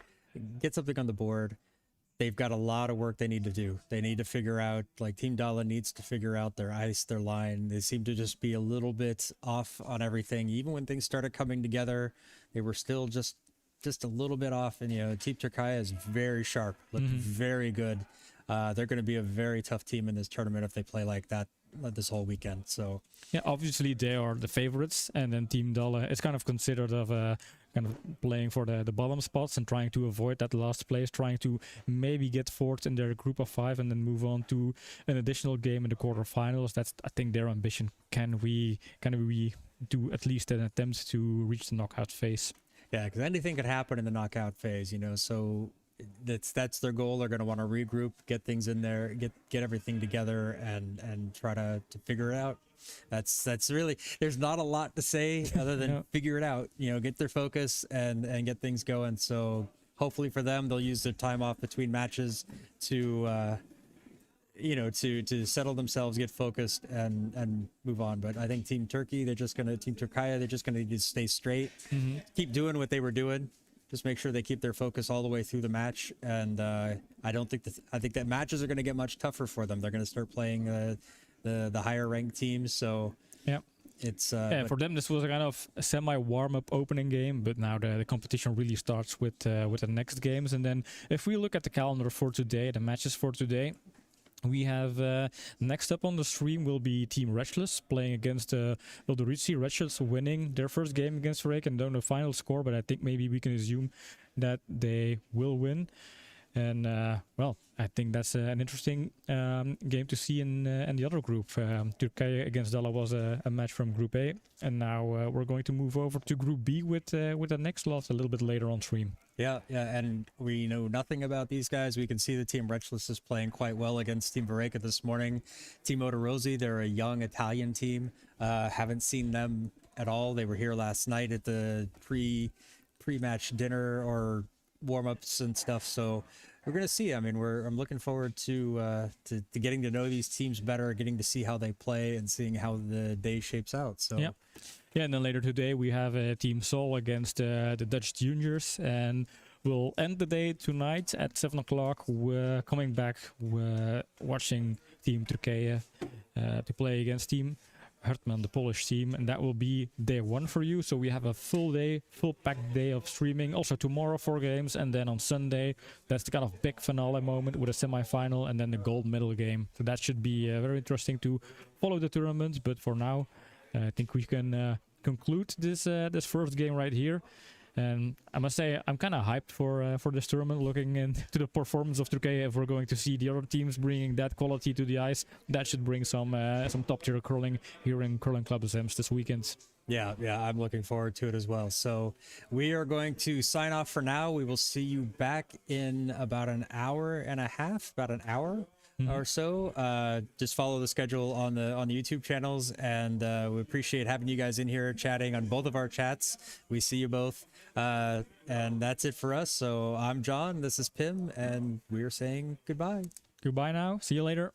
get something on the board. They've got a lot of work they need to do. They need to figure out, like Team Dalle needs to figure out their ice, their line. They seem to just be a little bit off on everything. Even when things started coming together, they were still just a little bit off. And, you know, Team Türkiye is very sharp, looked very good. They're going to be a very tough team in this tournament if they play like that this whole weekend. So yeah, obviously they are the favorites, and then Team Dalle is kind of considered of kind of playing for the bottom spots and trying to avoid that last place, trying to maybe get fourth in their group of 5 and then move on to an additional game in the quarterfinals. That's, I think, their ambition. Can we do at least an attempt to reach the knockout phase? yeah, because anything could happen in the knockout phase, you know. So that's their goal. They're going to want to regroup, get things in there, get everything together, and try to figure it out. That's really, there's not a lot to say other than figure it out. You know, get their focus and get things going. So hopefully for them, they'll use their time off between matches to to settle themselves, get focused, and move on. But I think Team Türkiye, Team Türkiye, they're just gonna need to stay straight, keep doing what they were doing. Just make sure they keep their focus all the way through the match, and I think that matches are going to get much tougher for them. They're going to start playing the higher ranked teams. So yeah, it's for them this was a kind of a semi warm up opening game, but now the competition really starts with the next games. And then if we look at the calendar for today, the matches for today. We have next up on the stream will be Team Redless playing against Eldorici. Redless winning their first game against Rake, and don't know the final score, but I think maybe we can assume that they will win. And well, I think that's an interesting game to see in the other group. Türkiye against Dalle was a match from Group A, and now we're going to move over to Group B with the next lot a little bit later on stream. Yeah, and we know nothing about these guys. We can see the Team Redless is playing quite well against Team Vareka this morning. Team Odorosi, they're a young Italian team. Haven't seen them at all. They were here last night at the pre-match dinner or warm-ups and stuff. So we're going to see. I mean, I'm looking forward to getting to know these teams better, getting to see how they play, and seeing how the day shapes out. So. Yeah. Yeah, and then later today we have Team Sol against the Dutch Juniors, and we'll end the day tonight at 7 o'clock. We're coming back, watching Team Türkiye to play against Team Hartman, the Polish team, and that will be day 1 for you. So we have a full packed day of streaming. Also tomorrow 4 games, and then on Sunday that's the kind of big finale moment with a semi-final and then the gold medal game. So that should be very interesting to follow the tournament. But for now, I think we can conclude this this first game right here. And I must say, I'm kind of hyped for this tournament, looking into the performance of Turkey. If we're going to see the other teams bringing that quality to the ice, that should bring some top-tier curling here in Curling Club Zemst this weekend. Yeah, I'm looking forward to it as well. So we are going to sign off for now. We will see you back in about an hour and a half, about an hour or so. Just follow the schedule on the YouTube channels, and we appreciate having you guys in here chatting on both of our chats. We see you both, and that's it for us. So I'm John, this is Pim, and we're saying goodbye. Goodbye now. See you later.